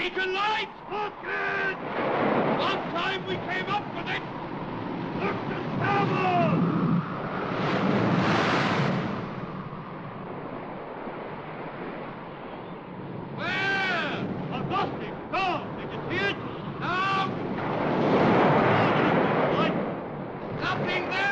beacon light! Look it! Last time we came up with it! Look to starboard! Where? I've lost it! Go! Did you see it? Now! What? Nothing there!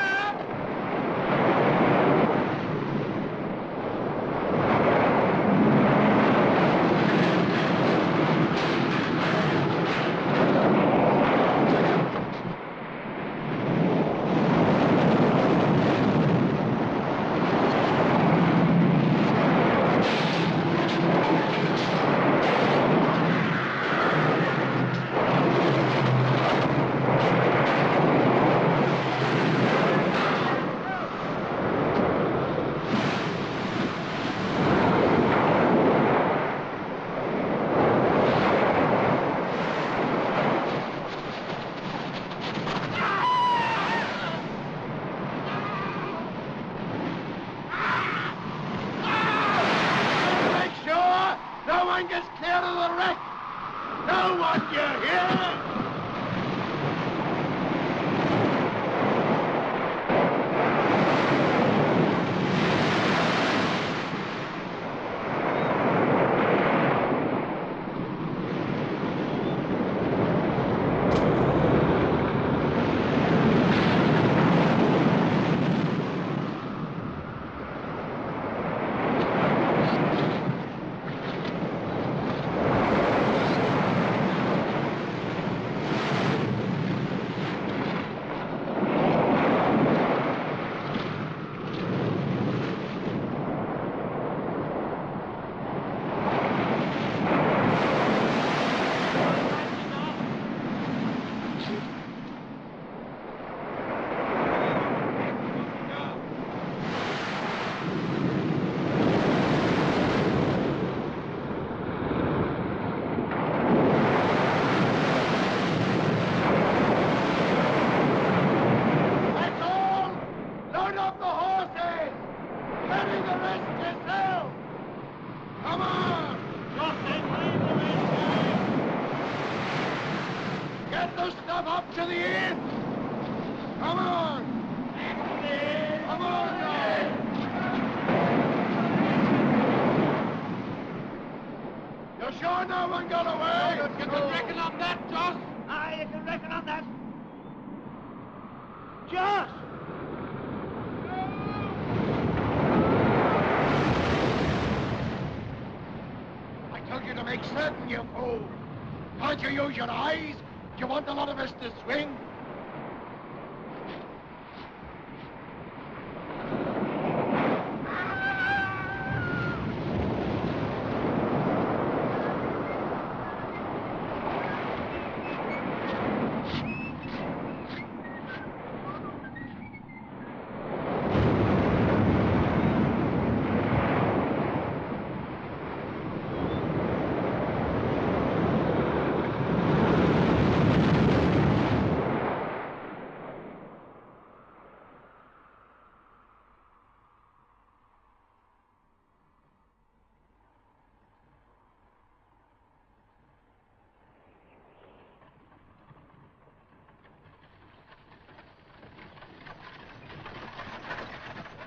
To the inn! Come on! Come on now! You're sure no one got away? You can reckon on that, Joss. Aye, you can reckon on that. Joss! I told you to make certain, you fool. Can't you use your eyes? Do you want a lot of us to swing?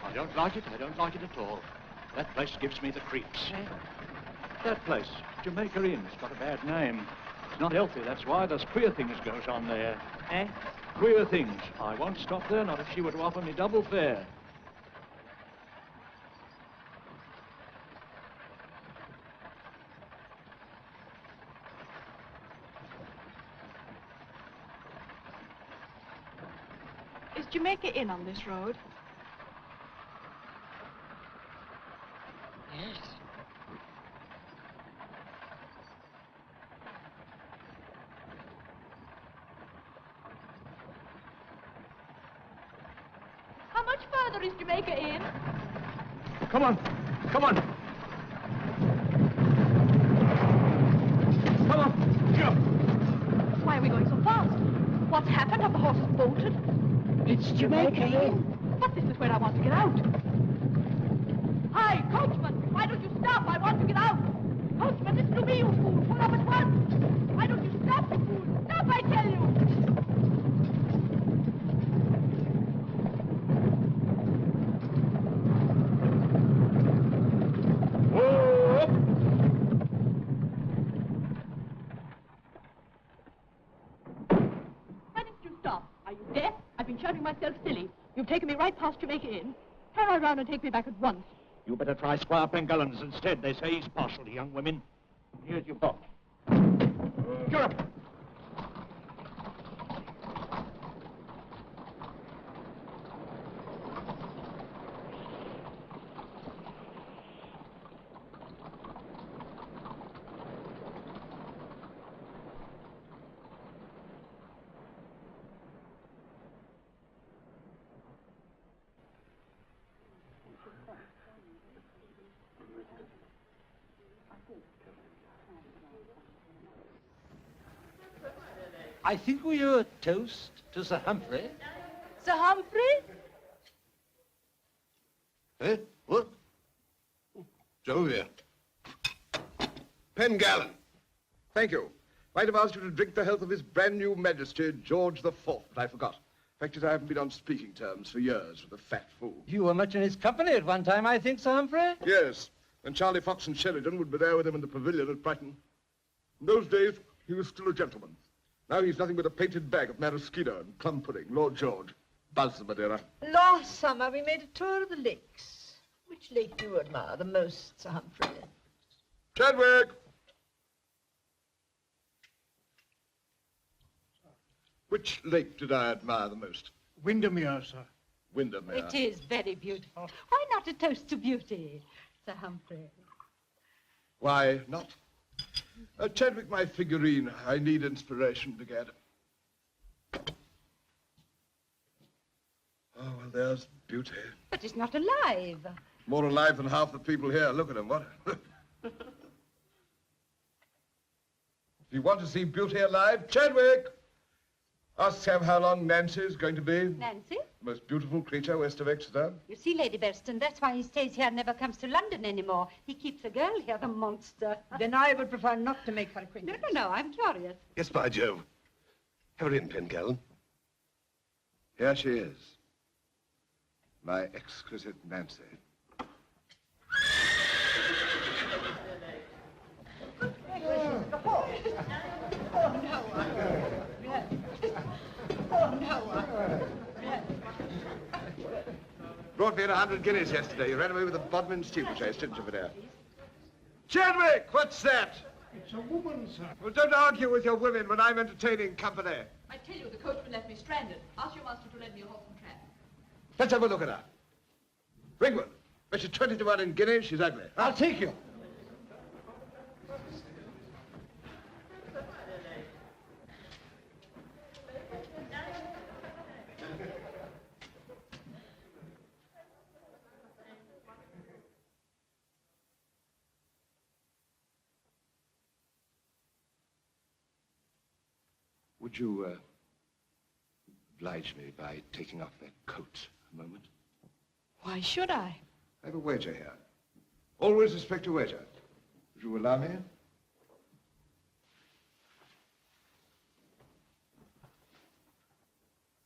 I don't like it. I don't like it at all. That place gives me the creeps. That place, Jamaica Inn, it's got a bad name. It's not healthy, that's why. There's queer things goes on there. Eh? Queer things. I won't stop there, not if she were to offer me double fare. Is Jamaica Inn on this road? Yes. How much further is Jamaica Inn? Come on. Come on. Come on. Jump. Why are we going so fast? What's happened? Have the horses bolted? It's Jamaica Inn. But this is where I want to get out. Hi, coachman! Why don't you stop? I want to get out! Coachman, listen to me, you fool! Pull up at once! Why don't you stop, you fool? Stop, I tell you! Whoa! Why didn't you stop? Are you deaf? I've been shouting myself silly. You've taken me right past Jamaica Inn. Turn right round and take me back at once. You better try Squire Pengallan's instead. They say he's partial to young women. Here's your box. You're up. I think we owe a toast to Sir Humphrey. Sir Humphrey? Eh? What? Jovier. Pengallan. Thank you. Might have asked you to drink the health of His brand new Majesty, George the Fourth, but I forgot. Fact is, I haven't been on speaking terms for years with the fat fool. You were much in his company at one time, I think, Sir Humphrey? Yes, and Charlie Fox and Sheridan would be there with him in the pavilion at Brighton. In those days, he was still a gentleman. Now he's nothing but a painted bag of maraschino and plum pudding. Lord George. Buzz the Madeira. Last summer we made a tour of the lakes. Which lake do you admire the most, Sir Humphrey? Chadwick! Which lake did I admire the most? Windermere, sir. Windermere. It is very beautiful. Why not a toast to beauty, Sir Humphrey? Why not? Chadwick, my figurine. I need inspiration to get. Oh, well, there's beauty. But it's not alive. More alive than half the people here. Look at him, what? If you want to see beauty alive, Chadwick! Ask Sam how long Nancy's going to be. Nancy? The most beautiful creature west of Exeter. You see, Lady Burston, that's why he stays here and never comes to London anymore. He keeps a girl here, the monster. Then I would prefer not to make her acquaintance. No, I'm curious. Yes, by Jove. Her in, Pengallan. Here she is. My exquisite Nancy. Brought me in 100 guineas yesterday. You ran away with a bodmin steeplechase, didn't you, Videre? Chadwick, what's that? It's a woman, sir. Well, don't argue with your women when I'm entertaining company. I tell you, the coachman left me stranded. Ask your master to lend me a horse and trap. Let's have a look at her. Ringwood, bet you 20 to 1 in guineas, she's ugly. I'll take you. Would you, oblige me by taking off that coat a moment? Why should I? I have a wager here. Always respect a wager. Would you allow me?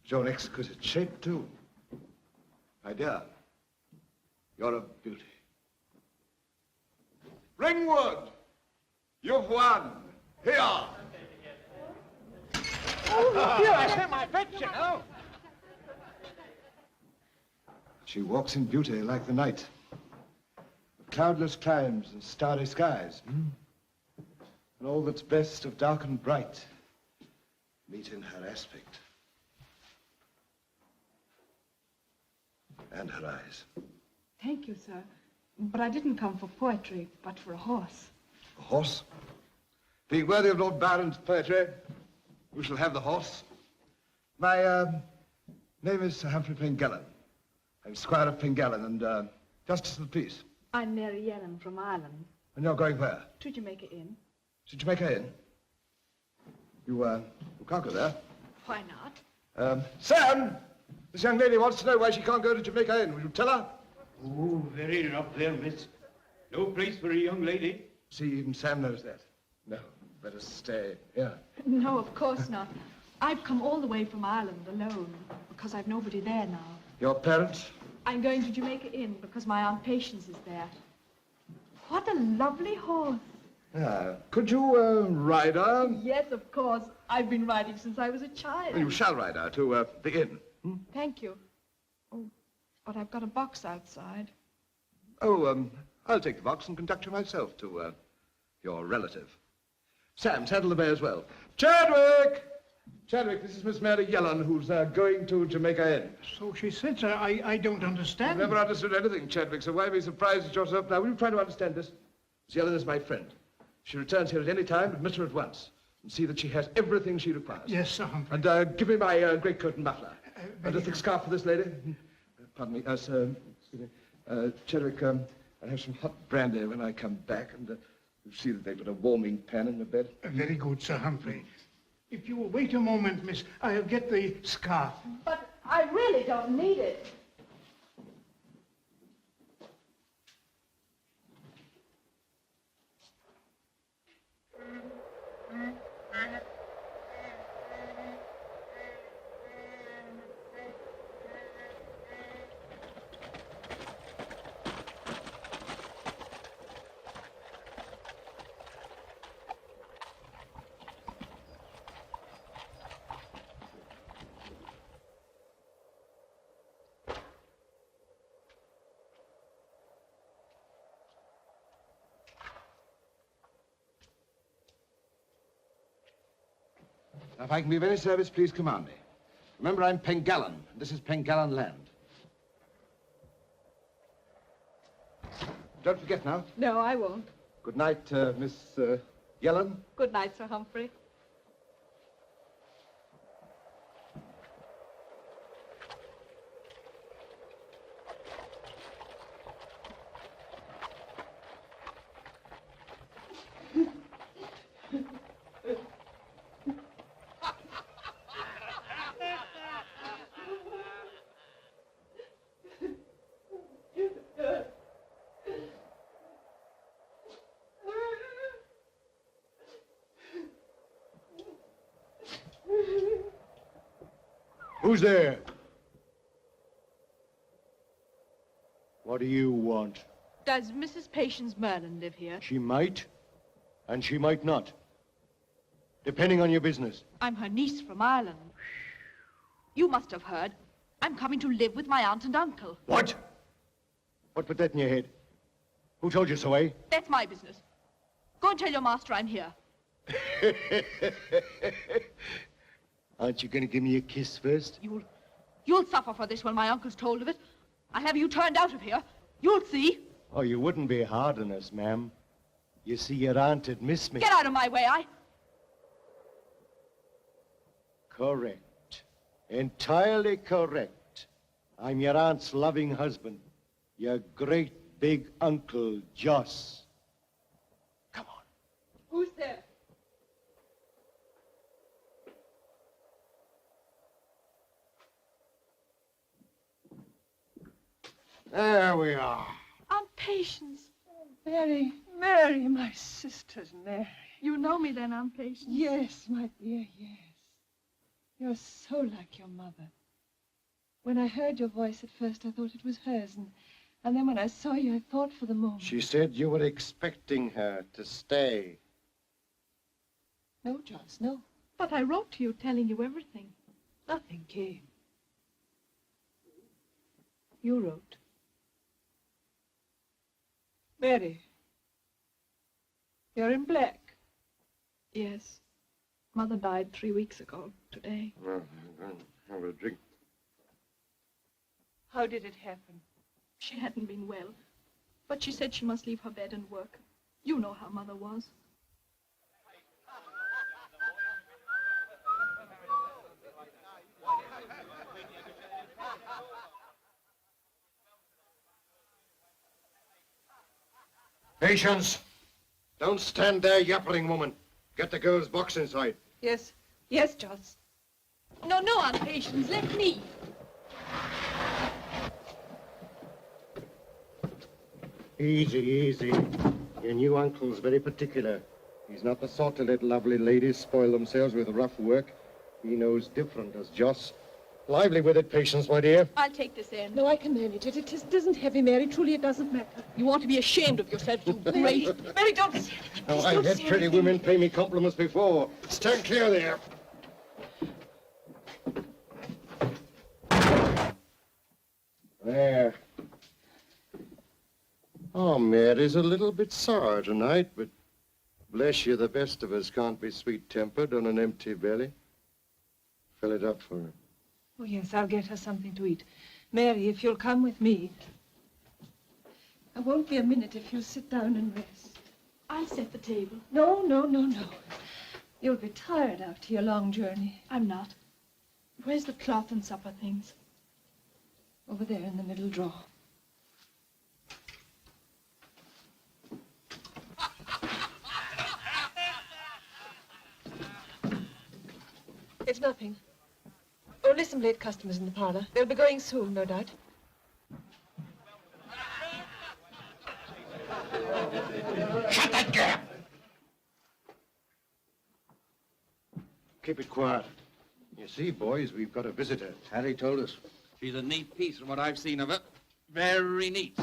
It's your exquisite shape, too. My dear, you're a beauty. Ringwood! You've won! Here! Oh, here, I sent my bet, you know. She walks in beauty like the night. Cloudless climes and starry skies. And all that's best of dark and bright meet in her aspect. And her eyes. Thank you, sir. But I didn't come for poetry, but for a horse. A horse? Being worthy of Lord Byron's poetry, we shall have the horse. My name is Sir Humphrey Pengallan. I'm Squire of Pengallan and Justice of the Peace. I'm Mary Ellen from Ireland. And you're going where? To Jamaica Inn. To Jamaica Inn? You can't go there. Why not? Sam! This young lady wants to know why she can't go to Jamaica Inn. Will you tell her? Oh, very rough there, miss. No place for a young lady. See, even Sam knows that. No, better stay here. No, of course not. I've come all the way from Ireland alone because I've nobody there now. Your parents? I'm going to Jamaica Inn because my Aunt Patience is there. What a lovely horse. Could you ride her? Yes, of course. I've been riding since I was a child. Well, you shall ride her to the inn. Thank you. Oh, but I've got a box outside. Oh, I'll take the box and conduct you myself to your relative. Sam, saddle the bay as well. Chadwick! Chadwick, this is Miss Mary Yellen, who's going to Jamaica Inn. So she said, sir. I don't understand. I've never understood anything, Chadwick, so why be surprised at yourself now? Will you try to understand this? Miss Yellen is my friend. She returns here at any time, admit her at once, and see that she has everything she requires. Yes, Sir Humphrey. And give me my greatcoat and muffler. And a thick good. scarf for this lady. Pardon me, sir, excuse me. Chadwick, I'll have some hot brandy when I come back, and you'll see that they put a warming pan in the bed. Very good, Sir Humphrey. If you will wait a moment, miss, I'll get the scarf. But I really don't need it. Now, if I can be of any service, please command me. Remember, I'm Pengallan, and this is Pengallan land. Don't forget now. No, I won't. Good night, Miss Yellen. Good night, Sir Humphrey. Who's there? What do you want? Does Mrs. Patience Merlyn live here? She might, and she might not. Depending on your business. I'm her niece from Ireland. You must have heard. I'm coming to live with my aunt and uncle. What? What put that in your head? Who told you so, eh? That's my business. Go and tell your master I'm here. Aren't you going to give me a kiss first? You'll suffer for this when my uncle's told of it. I'll have you turned out of here. You'll see. Oh, you wouldn't be hard on us, ma'am. You see, your aunt had missed me. Get out of my way, Correct. Entirely correct. I'm your aunt's loving husband. Your great big uncle, Joss. Come on. Who's there? There we are. Aunt Patience. Mary, Mary, my sister's Mary. You know me then, Aunt Patience? Yes, my dear, yes. You're so like your mother. When I heard your voice at first, I thought it was hers, and then when I saw you, I thought for the moment. She said you were expecting her to stay. No, Joss, no. But I wrote to you telling you everything. Nothing came. You wrote. Mary, you're in black. Yes. Mother died 3 weeks ago today. Well, I'm going to have a drink. How did it happen? She hadn't been well, but she said she must leave her bed and work. You know how Mother was. Patience! Don't stand there yapping, woman. Get the girl's box inside. Yes. Yes, Joss. No, no, Aunt Patience, let me. Easy, easy. Your new uncle's very particular. He's not the sort to let lovely ladies spoil themselves with rough work. He knows different, does Joss. Lively with it, Patience, my dear. I'll take this end. No, I can manage it. It isn't heavy, Mary. Truly, it doesn't matter. You ought to be ashamed of yourself, you great... Mary, don't say anything. Oh, Please I've don't had say pretty anything. women pay me compliments before. Stand clear there. There. Oh, Mary's a little bit sour tonight, but bless you, the best of us can't be sweet-tempered on an empty belly. Fill it up for her. Oh, yes, I'll get her something to eat. Mary, if you'll come with me. I won't be a minute if you'll sit down and rest. I'll set the table. No, no, no, no. You'll be tired after your long journey. I'm not. Where's the cloth and supper things? Over there in the middle drawer. It's nothing. Only some late customers in the parlor. They'll be going soon, no doubt. Shut that gap! Keep it quiet. You see, boys, we've got a visitor. Harry told us. She's a neat piece from what I've seen of her. Very neat.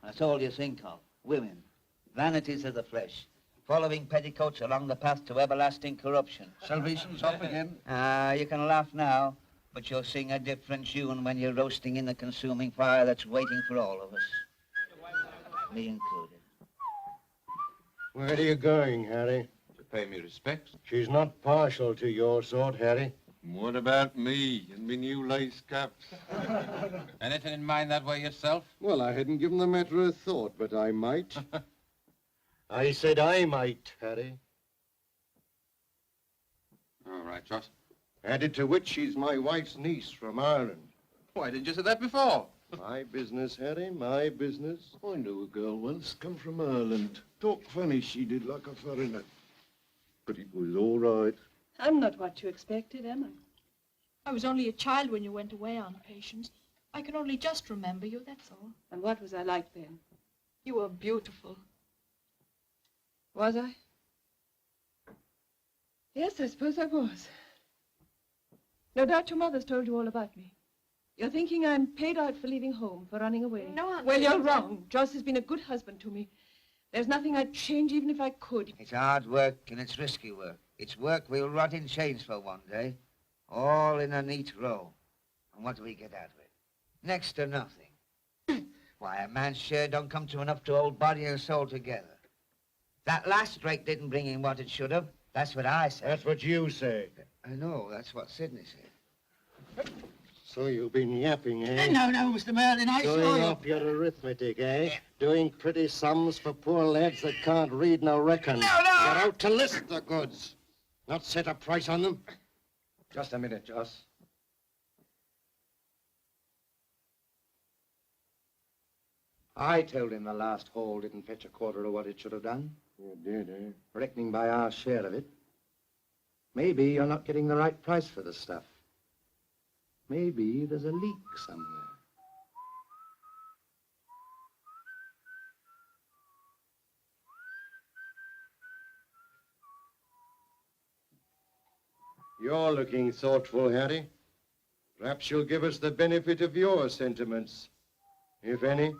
That's all you think of. Women. Vanities of the flesh. Following petticoats along the path to everlasting corruption. Salvation's off again. You can laugh now, but you'll sing a different tune when you're roasting in the consuming fire that's waiting for all of us. Me included. Where are you going, Harry? To pay me respects. She's not partial to your sort, Harry. What about me and me new lace caps? Anything in mind that way yourself? Well, I hadn't given the matter a thought, but I might. I said I might, Harry. All right, Joss. Added to which she's my wife's niece from Ireland. Why didn't you say that before? My business, Harry, my business. I knew a girl once, come from Ireland. Talk funny, she did, like a foreigner. But it was all right. I'm not what you expected, am I? I was only a child when you went away, Aunt Patience. I can only just remember you, that's all. And what was I like then? You were beautiful. Was I? Yes, I suppose I was. No doubt your mother's told you all about me. You're thinking I'm paid out for leaving home, for running away. No, Aunt Well, you're Susan. wrong. Joss has been a good husband to me. There's nothing I'd change even if I could. It's hard work and it's risky work. It's work we'll rot in chains for one day, all in a neat row. And what do we get out of it? Next to nothing. Why, a man's share don't come to enough to hold body and soul together. That last strike didn't bring in what it should have. That's what I said. That's what you say. I know, that's what Sidney said. So you've been yapping, eh? No, Mr. Merlyn, I saw Doing you. up your arithmetic, eh? Doing pretty sums for poor lads that can't read nor reckon. No! You're out to list the goods, not set a price on them. Just a minute, Joss. I told him the last haul didn't fetch a quarter of what it should have done. You did, eh? Reckoning by our share of it. Maybe you're not getting the right price for the stuff. Maybe there's a leak somewhere. You're looking thoughtful, Harry. Perhaps you'll give us the benefit of your sentiments, if any.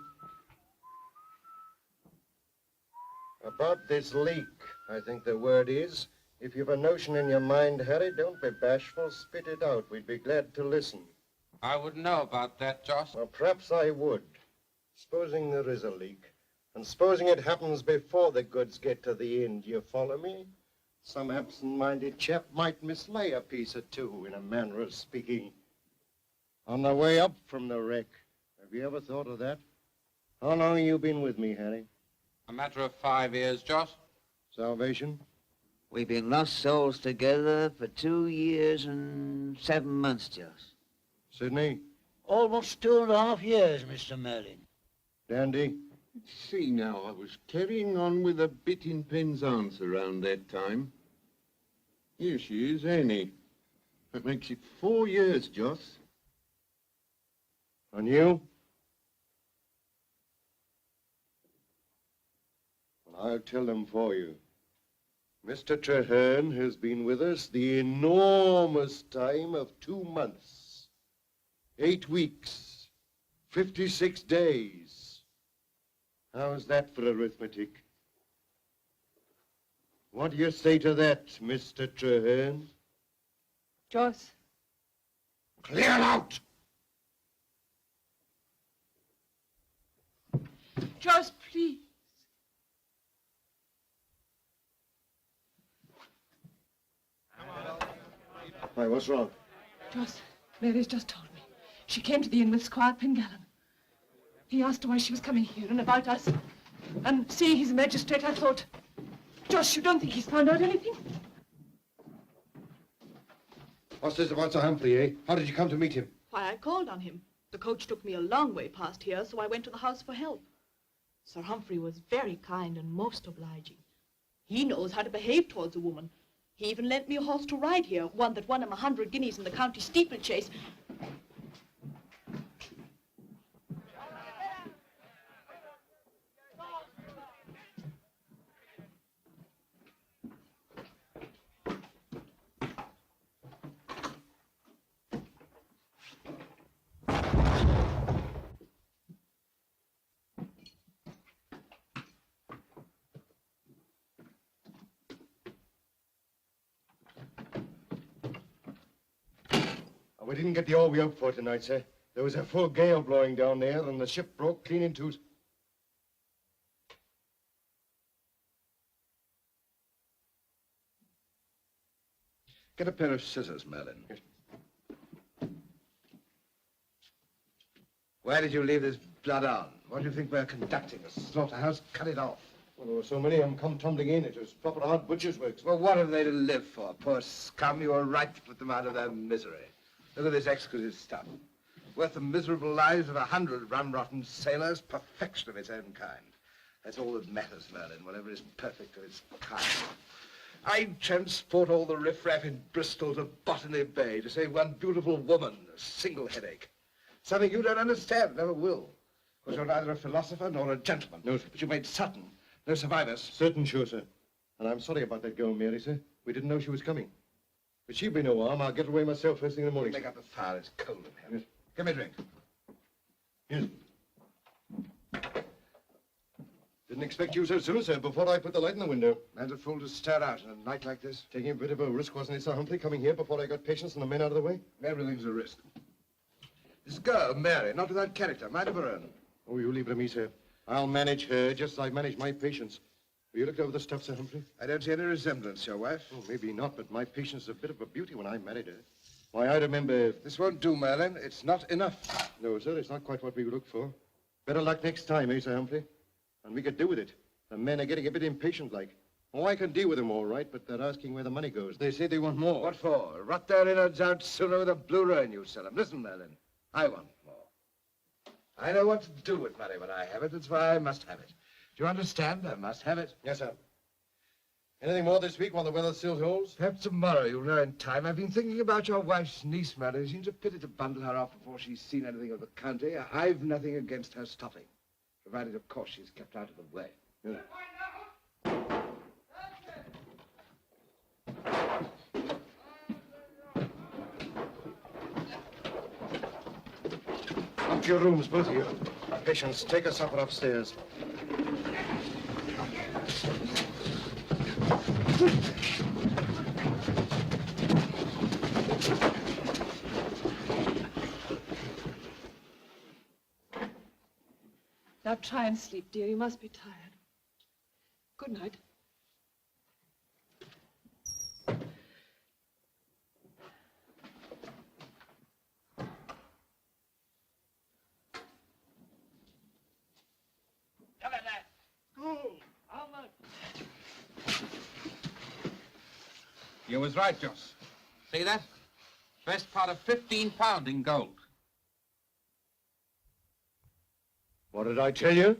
About this leak, I think the word is, if you've a notion in your mind, Harry, don't be bashful, spit it out. We'd be glad to listen. I wouldn't know about that, Joss. Well, perhaps I would. Supposing there is a leak, and supposing it happens before the goods get to the inn, do you follow me? Some absent-minded chap might mislay a piece or two, in a manner of speaking. On the way up from the wreck. Have you ever thought of that? How long have you been with me, Harry? A matter of 5 years, Joss. Salvation? We've been lost souls together for 2 years and 7 months, Joss. Sidney? Almost 2.5 years, Mr. Merlyn. Dandy? See now, I was carrying on with a bit in Penzance around that time. Here she is, Annie. That makes it 4 years, Joss. And you? Well, I'll tell them for you. Mr. Traherne has been with us the enormous time of 2 months, 8 weeks, 56 days. How's that for arithmetic? What do you say to that, Mr. Traherne? Joss. Clear out! Joss, please. Why, what's wrong? Joss, Mary's just told me. She came to the inn with Squire Pengallan. He asked her why she was coming here and about us. And seeing he's a magistrate, I thought, Joss, you don't think he's found out anything? What's this about Sir Humphrey, eh? How did you come to meet him? Why, I called on him. The coach took me a long way past here, so I went to the house for help. Sir Humphrey was very kind and most obliging. He knows how to behave towards a woman. He even lent me a horse to ride here, one that won him 100 guineas in the county steeplechase. We didn't get the oar we hoped for tonight, sir. There was a full gale blowing down there, and the ship broke clean in two. Get a pair of scissors, Merlyn. Where did you leave this blood on? What do you think we're conducting? A slaughterhouse? Cut it off. Well, there were so many of them come tumbling in. It was proper hard butcher's work. Well, what have they to live for? Poor scum, you were right to put them out of their misery. Look at this exquisite stuff. Worth the miserable lives of 100 rum-rotten sailors. Perfection of its own kind. That's all that matters, Merlyn, whatever is perfect of its kind. I'd transport all the riffraff in Bristol to Botany Bay to save one beautiful woman a single headache. Something you don't understand, never will. Because you're neither a philosopher nor a gentleman. No, sir. But you made certain. No survivors. Certain, sure, sir. And I'm sorry about that girl, Mary, sir. We didn't know she was coming. But she'll be no harm. I'll get away myself first thing in the morning. Make up the fire. It's cold in here. Give me a drink. Yes. Didn't expect you so soon, sir, before I put the light in the window. Man's a fool to stir out in a night like this. Taking a bit of a risk, wasn't it, Sir Humphrey, coming here before I got patients and the men out of the way? Everything's a risk. This girl, Mary, not without character, mind of her own. Oh, you leave it to me, sir. I'll manage her just as I manage my patients. Will you look over the stuff, Sir Humphrey? I don't see any resemblance, your wife. Oh, maybe not, but my patient's a bit of a beauty when I married her. Why, I remember... This won't do, Merlyn. It's not enough. No, sir, it's not quite what we look for. Better luck next time, eh, Sir Humphrey? And we could do with it. The men are getting a bit impatient-like. Oh, I can deal with them all right, but they're asking where the money goes. They say they want more. What for? Rot their innards out sooner with a blue ruin you sell them. Listen, Merlyn, I want more. I know what to do with money when I have it. That's why I must have it. Do you understand? I must have it. Yes, sir. Anything more this week while the weather still holds? Perhaps tomorrow you'll know in time. I've been thinking about your wife's niece, Merlyn. It seems a pity to bundle her off before she's seen anything of the country. I've nothing against her stopping, provided, of course, she's kept out of the way. Yeah. Up to your rooms, both of you. Patients, take a supper upstairs. Now try and sleep, dear. You must be tired. Good night. Look at that. Gold. How much? You was right, Joss. See that? Best part of £15 in gold. What did I tell you?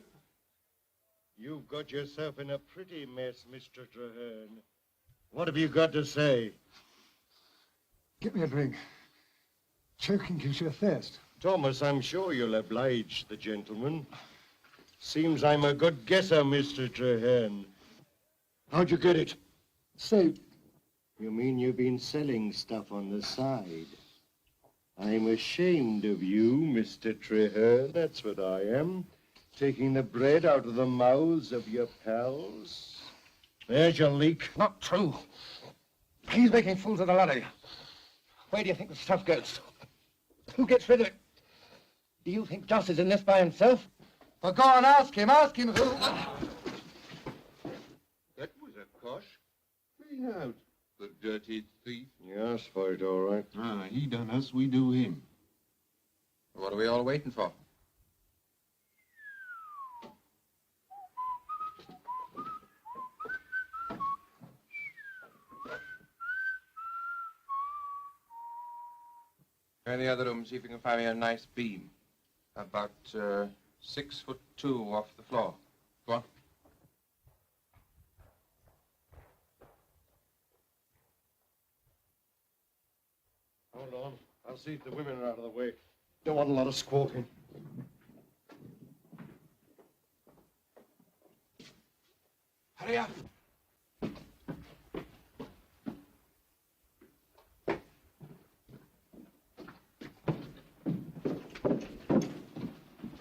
You've got yourself in a pretty mess, Mr. Traherne. What have you got to say? Get me a drink. Choking gives you a thirst. Thomas, I'm sure you'll oblige the gentleman. Seems I'm a good guesser, Mr. Traherne. How'd you get it? Say, You mean you've been selling stuff on the side? I'm ashamed of you, Mr. Traherne. That's what I am. Taking the bread out of the mouths of your pals. There's your leak. not true. He's making fools of the lot of you. Where do you think the stuff goes? Who gets rid of it? Do you think Joss is in this by himself? Well, go on, ask him who... That was a cosh. Clean out, the dirty thief. You asked for it, all right. Ah, he done us, we do him. What are we all waiting for? Go in the other room, see if you can find me a nice beam. About 6'2" off the floor. Go on. Hold on. I'll see if the women are out of the way. Don't want a lot of squawking. Hurry up.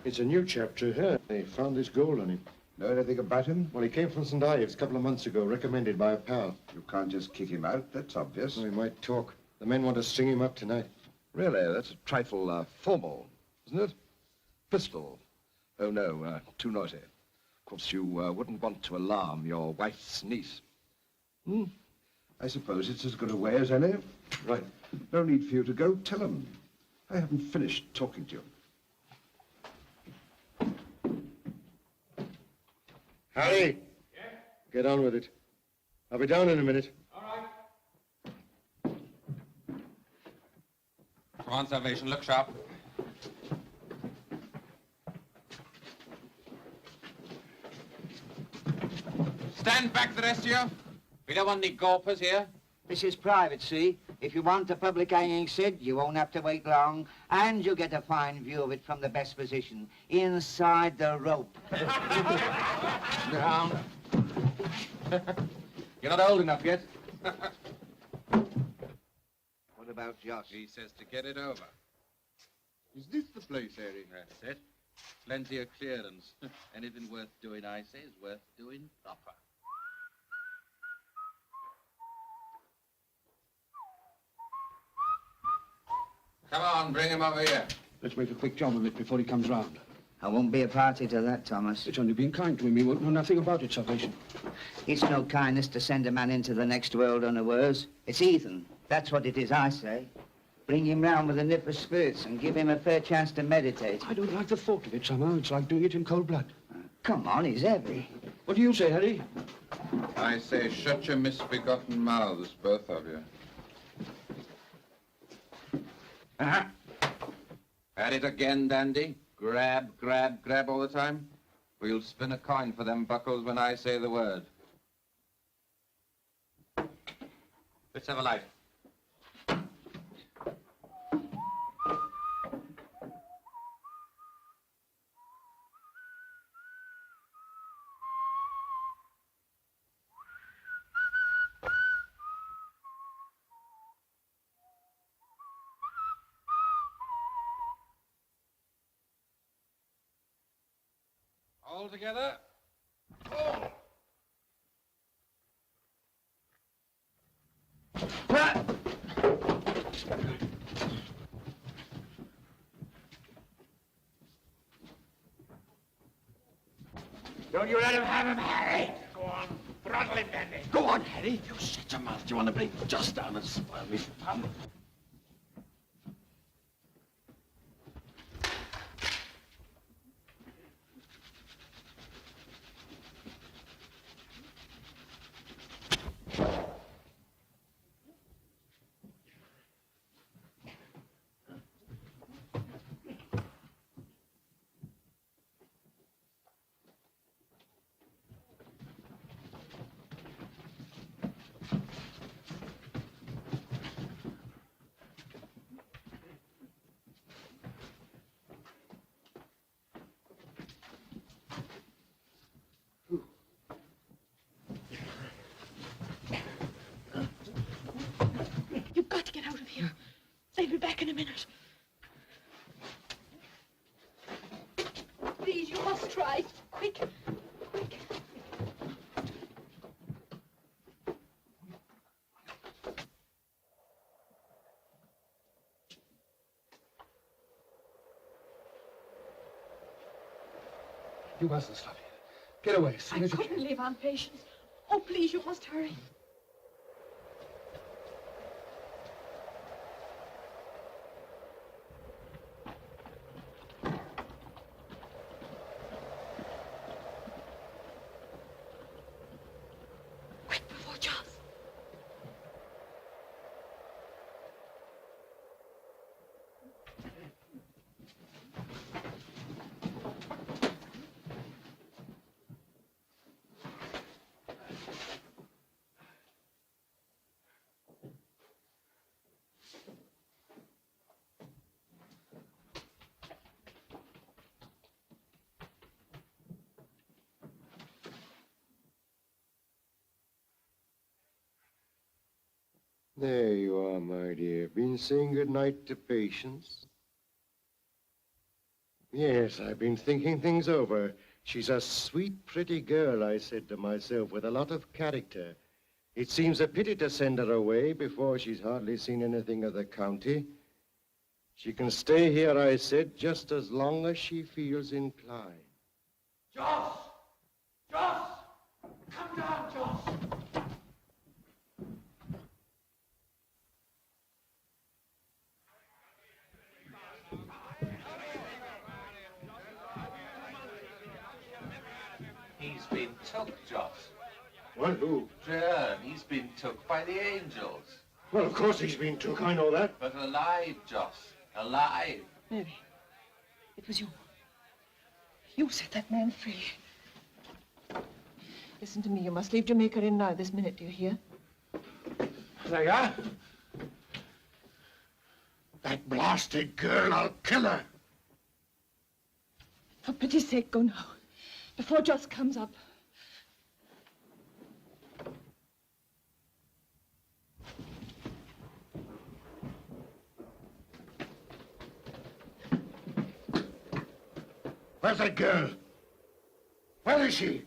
It's a new chapter here. They found this gold on him. Know anything about him? Well, he came from St. Ives a couple of months ago, recommended by a pal. You can't just kick him out. That's obvious. Well, he might talk. The men want to string him up tonight. Really, that's a trifle formal, isn't it? Pistol. Oh, no, too noisy. Of course, you wouldn't want to alarm your wife's niece. I suppose it's as good a way as any. Right. No need for you to go. Tell him. I haven't finished talking to you. Harry! Yeah? Get on with it. I'll be down in a minute. All right. Come on, Salvation, look sharp. Stand back, the rest of you. We don't want any gawpers here. This is private, see? If you want the public hanging, Sid, you won't have to wait long, and you'll get a fine view of it from the best position, inside the rope. Down. You're not old enough yet. about Joss? He says to get it over. Is this the place, Harry? That's it. Plenty of clearance. Anything worth doing, I say, is worth doing proper. Come on, bring him over here. Let's make a quick job of it before he comes round. I won't be a party to that, Thomas. It's only been kind to him. He won't know nothing about it, Salvation. It's no kindness to send a man into the next world unawares. It's heathen. That's what it is, I say. Bring him round with a nip of spirits and give him a fair chance to meditate. I don't like the thought of it somehow. It's like doing it in cold blood. Come on, he's heavy. What do you say, Harry? I say, shut your misbegotten mouths, both of you. At it again, Dandy. Grab, grab, grab all the time. We'll spin a coin for them buckles when I say the word. Let's have a light. All together. Oh. Don't you let him have him, Harry. Go on, throttle him, Dandy. Go on, Harry. You shut your mouth. Do you want to bring Joss down and spoil me fun? You've got to get out of here. They'll be back in a minute. Please, you must try. Quick, quick. You mustn't stop here. Get away as soon I as you couldn't can. live on patience. Oh, please, you must hurry. Quick, before Joss. There you are, my dear. Been saying goodnight to Patience? Yes, I've been thinking things over. She's a sweet, pretty girl, I said to myself, with a lot of character. It seems a pity to send her away before she's hardly seen anything of the county. She can stay here, I said, just as long as she feels inclined. Joss! Joss! Come down, Joss! He's been took, Joss. What, who? Joan, he's been took by the angels. Well, of course he's been took, I know that. But alive, Joss. Alive. Mary, it was you. You set that man free. Listen to me. You must leave Jamaica Inn now, this minute. Do you hear? There you are. That blasted girl, I'll kill her. For pity's sake, go now. Before Joss comes up. Where's that girl? Where is she?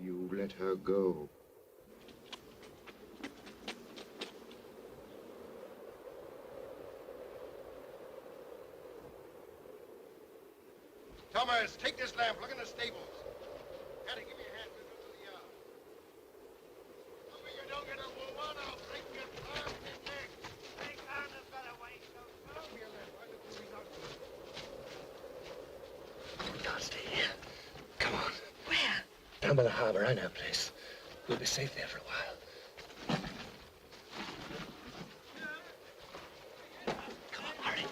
You let her go. Thomas, take this lamp. Look in the stables. Hattie, give me a hand. We'll go to the yard. Over, you don't get a woman, I'll break your arms and neck. Take on the better way, so come here, lad. Why don't you not? We can't stay here. Come on. Where? Down by the harbor. I know a place. We'll be safe there for a while. Come on, hurry.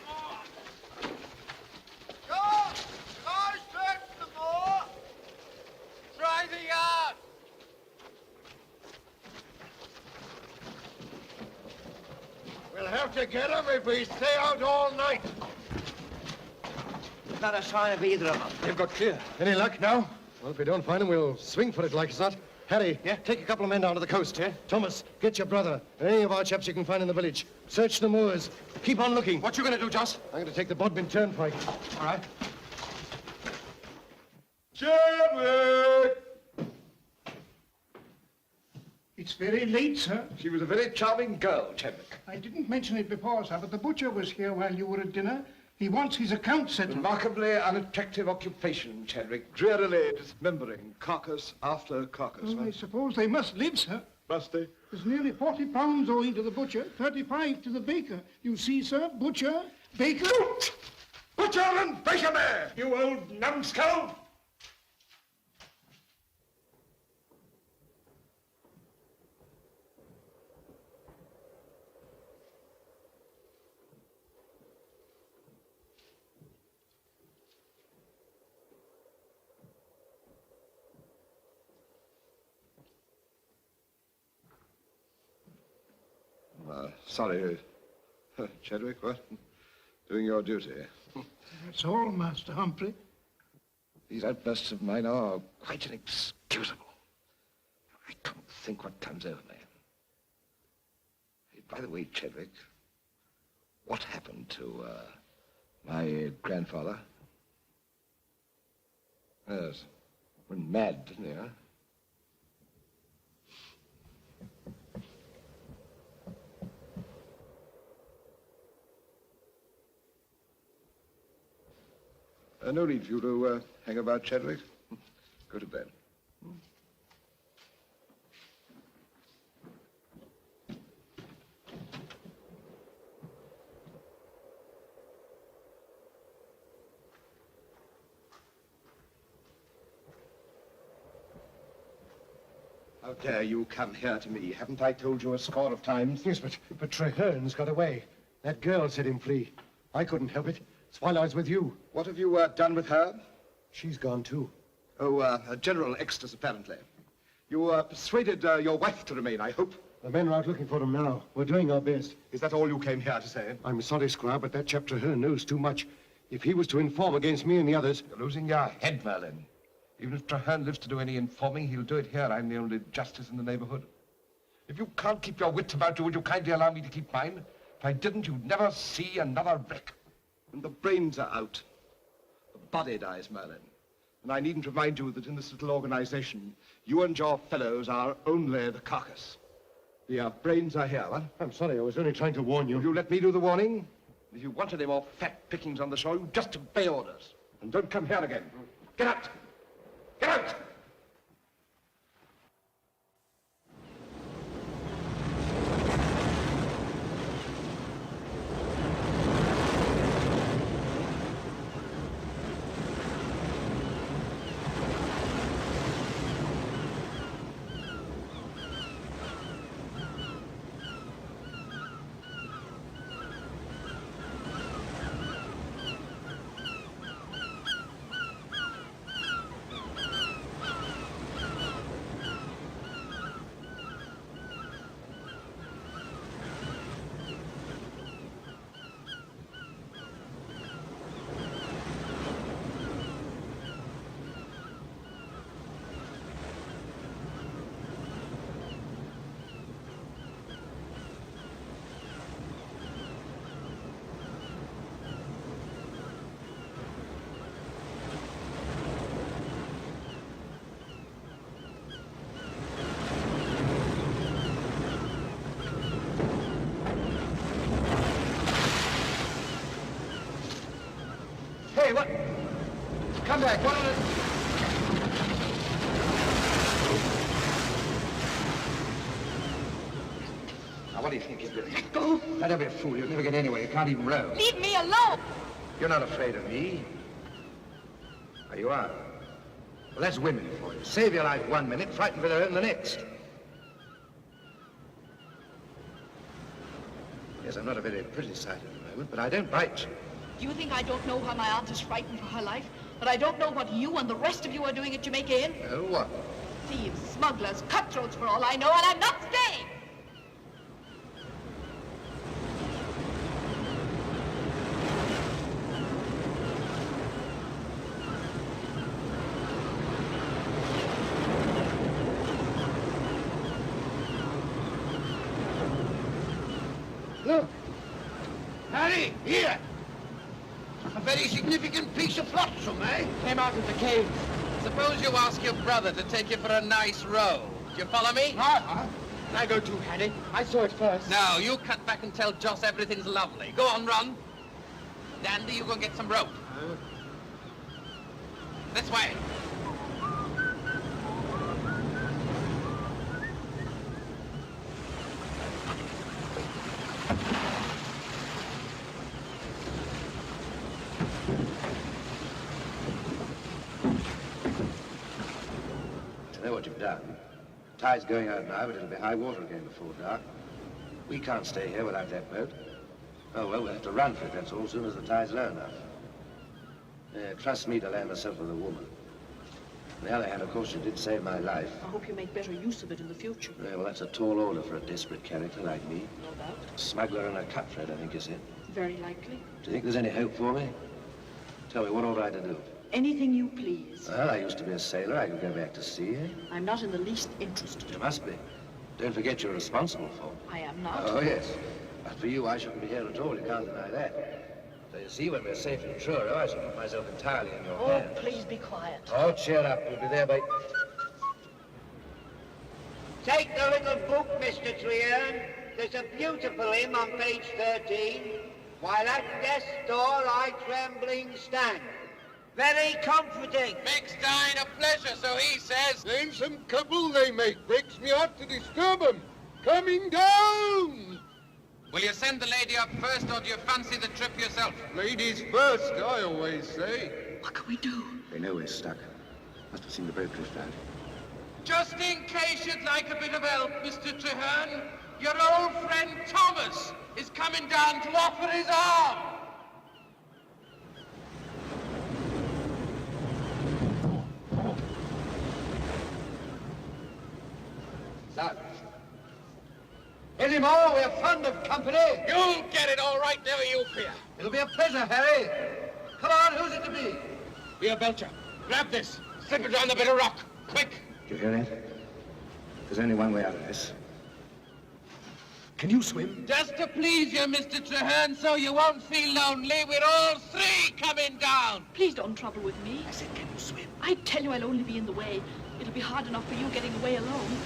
Try the yard! We'll have to get them if we stay out all night. Not a sign of either of them. They've got clear. Any luck now? Well, if we don't find them, we'll swing for it like as not. Harry, take a couple of men down to the coast. Thomas, get your brother and any of our chaps you can find in the village. Search the moors. Keep on looking. What you going to do, Joss? I'm going to take the Bodmin Turnpike. All right. Chadwick! It's very late, sir. She was a very charming girl, Chadwick. I didn't mention it before, sir, but the butcher was here while you were at dinner. He wants his account settled. Remarkably unattractive occupation, Chadwick. Drearily dismembering carcass after carcass. Oh, I suppose they must live, sir. Must they? There's nearly 40 pounds owing to the butcher, 35 to the baker. You see, sir, butcher, baker... Butcher and baker there, you old numbskull! Sorry, Chadwick, what? Doing your duty. That's all, Master Humphrey. These outbursts of mine are quite inexcusable. I can't think what comes over me. Hey, by the way, Chadwick, what happened to my grandfather? Yes, went mad, didn't he, huh? No need for you to hang about, Chadwick. Go to bed. How dare you come here to me? Haven't I told you a score of times? Yes, but Treherne's got away. That girl set him free. I couldn't help it. It's while I was with you. What have you done with her? She's gone, too. Oh, a general extras, apparently. You persuaded your wife to remain, I hope. The men are out looking for them now. We're doing our best. Is that all you came here to say? I'm sorry, Squire, but that chap Treherne knows too much. If he was to inform against me and the others... You're losing your head, Merlyn. Even if Treherne lives to do any informing, he'll do it here. I'm the only justice in the neighborhood. If you can't keep your wits about you, would you kindly allow me to keep mine? If I didn't, you'd never see another wreck. And the brains are out. The body dies, Merlyn. And I needn't remind you that in this little organization, you and your fellows are only the carcass. The brains are here, what? I'm sorry, I was only trying to warn you. Will you let me do the warning? If you want any more fat pickings on the shore, you just obey orders. And don't come here again. Get out! Get out! back. One of the... Now, what do you think you're doing? Let go. Now, don't be a fool. You'll never get anywhere. You can't even row. Leave me alone. You're not afraid of me. Oh, you are? Well, that's women for you. Save your life 1 minute, frightened for their own the next. Yes, I'm not a very pretty sight at the moment, but I don't bite. Do you think I don't know how my aunt is frightened for her life? That I don't know what you and the rest of you are doing at Jamaica Inn? Oh, what? Thieves, smugglers, cutthroats for all I know, and I'm not staying! Look! Harry, here! A very significant piece of flotsam, eh? Came out of the cave. Suppose you ask your brother to take you for a nice row. Do you follow me? I go too, Harry. I saw it first. No, you cut back and tell Joss everything's lovely. Go on, run. Dandy, you go and get some rope. This way. I know what you've done. Tide's going out now, but it'll be high water again before dark. We can't stay here without that boat. Oh, well, we'll have to run for it, that's all, as soon as the tide's low enough. Trust me to land myself with a woman. On the other hand, of course, you did save my life. I hope you make better use of it in the future. Yeah, well, that's a tall order for a desperate character like me. No doubt. Smuggler and a cutthroat, I think you said. Very likely. Do you think there's any hope for me? Tell me, what ought I to do? Anything you please. Well, I used to be a sailor. I could go back to sea. I'm not in the least interested. You must be. Don't forget you're responsible for. I am not. Oh, yes. But for you, I shouldn't be here at all. You can't deny that. So you see, when we're safe in Truro, I shall put myself entirely in your hands. Oh, please be quiet. Oh, cheer up. We'll be there by... Take the little book, Mr. Treherne. There's a beautiful hymn on page 13. While at death's door I trembling stand. Very comforting. Makes dying a pleasure, so he says. Handsome couple they make. Breaks me heart to disturb 'em. Coming down! Will you send the lady up first, or do you fancy the trip yourself? Ladies first, I always say. What can we do? They know we're stuck. Must have seen the boat drift out. Just in case you'd like a bit of help, Mr. Treherne, your old friend Thomas is coming down to offer his arm. So, any more? We're fond of company. You'll get it all right, never you fear. It'll be a pleasure, Harry. Come on, who's it to be? Be a belcher. Grab this. Slip it down the bit of rock. Quick. Do you hear that? There's only one way out of this. Can you swim? Just to please you, Mr. Treherne, so you won't feel lonely, we're all three coming down. Please don't trouble with me. I said, can you swim? I tell you I'll only be in the way. It'll be hard enough for you getting away alone.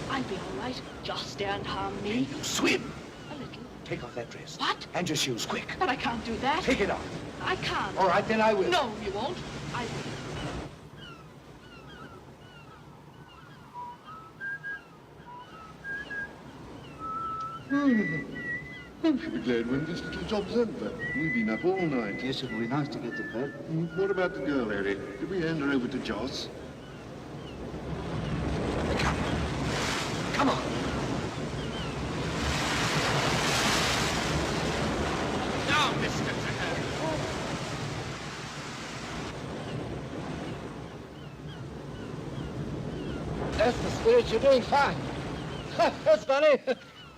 I'll be all right. Just daren't harm me. Can you swim? A little. Take off that dress. What? And your shoes, quick. But I can't do that. Take it off. I can't. All right, then I will. No, you won't. I will. I should be glad when this little job's over. We've been up all night. Yes, it will be nice to get to bed. What about the girl, Harry? Did we hand her over to Joss? Come on. Now, Mr. Treherne. That's the spirit. You're doing fine. That's funny.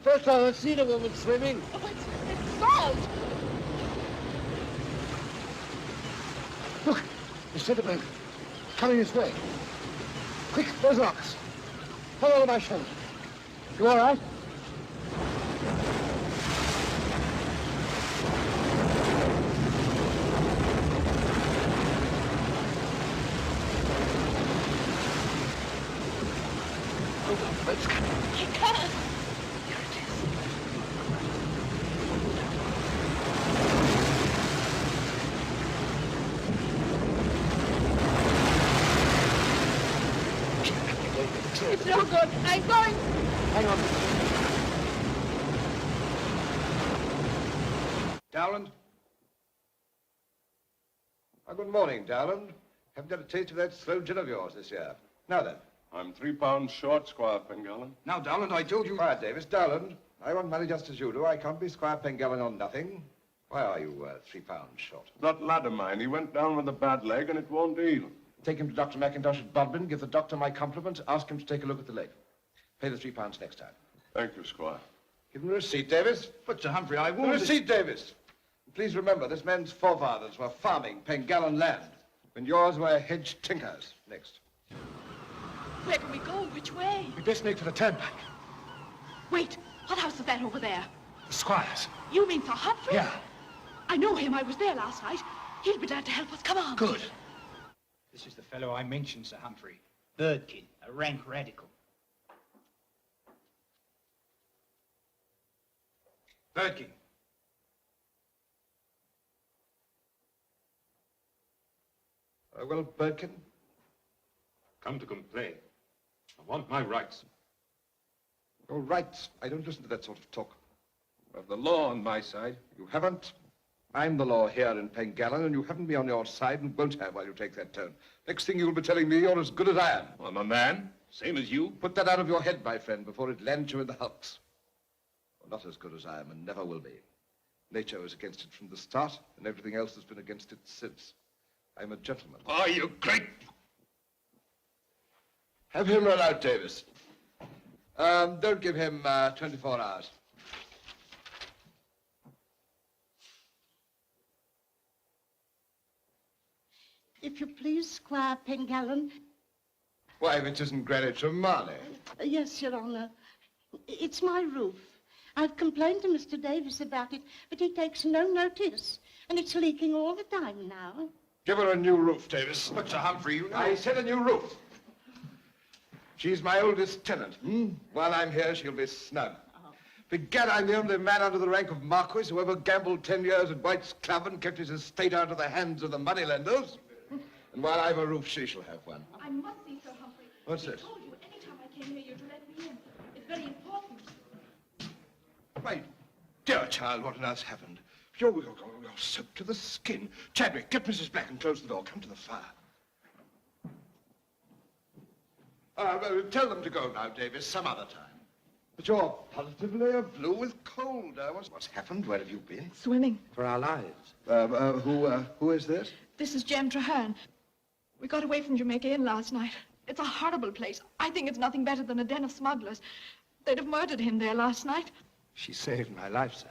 First time I've seen a woman swimming. Oh, it's salt. Look, the centipede. Coming this way. Quick, those rocks. Hold on to my shoulder. You all right? Oh, boat's coming. He can't. It's no good. I'm going. Hang on. Dowland? Oh, good morning, Dowland. Haven't had a taste of that slow gin of yours this year. Now then. I'm £3 short, Squire Pengallan. Now, Dowland, I told you... Quiet, Davis. Dowland, I want money just as you do. I can't be Squire Pengallan on nothing. Why are you £3 short? That lad of mine, he went down with a bad leg and it won't heal. Take him to Dr. McIntosh at Bodmin, give the doctor my compliments, ask him to take a look at the leg. Pay the £3 next time. Thank you, Squire. Give him a receipt, Davis. But, Sir Humphrey, I The won't... receipt, Davis. Please remember, this man's forefathers were farming Pengallan land, when yours were hedge tinkers. Next. Where can we go? Which way? We best make for the turnpike. Wait, what house is that over there? The Squire's. You mean Sir Humphrey? Yeah. I know him. I was there last night. He'll be glad to help us. Come on. Good. This is the fellow I mentioned, Sir Humphrey. Birdkin, a rank radical. Birdkin. Well, Birkin? Come to complain. I want my rights. Your rights. I don't listen to that sort of talk. I have the law on my side. You haven't. I'm the law here in Pengallan, and you haven't me on your side and won't have while you take that tone. Next thing you'll be telling me you're as good as I am. I'm a man, same as you. Put that out of your head, my friend, before it lands you in the hulks. You're not as good as I am and never will be. Nature was against it from the start, and everything else has been against it since. I'm a gentleman. Oh, you great... Have him run out, Davis. Don't give him 24 hours. If you please, Squire Pengallan. Why, if it isn't Greenwich or Marley. Yes, Your Honour. It's my roof. I've complained to Mr. Davis about it, but he takes no notice. And it's leaking all the time now. Give her a new roof, Davis. But, Sir Humphrey, you know... I said a new roof. She's my oldest tenant. While I'm here, she'll be snug. Begad, I'm the only man under the rank of Marquis who ever gambled 10 years at White's Club and kept his estate out of the hands of the moneylenders. And while I've a roof, she shall have one. I must see Sir Humphrey. What's I this? told you, any time I came here, you're to let me in. It's very important. My dear child, what on earth's happened? You're soaked to the skin. Chadwick, get Mrs. Black and close the door. Come to the fire. Tell them to go now, Davis, some other time. But you're positively blue with cold. What's happened? Where have you been? Swimming. For our lives. Who is this? This is Jem Traherne. We got away from Jamaica Inn last night. It's a horrible place. I think it's nothing better than a den of smugglers. They'd have murdered him there last night. She saved my life, sir.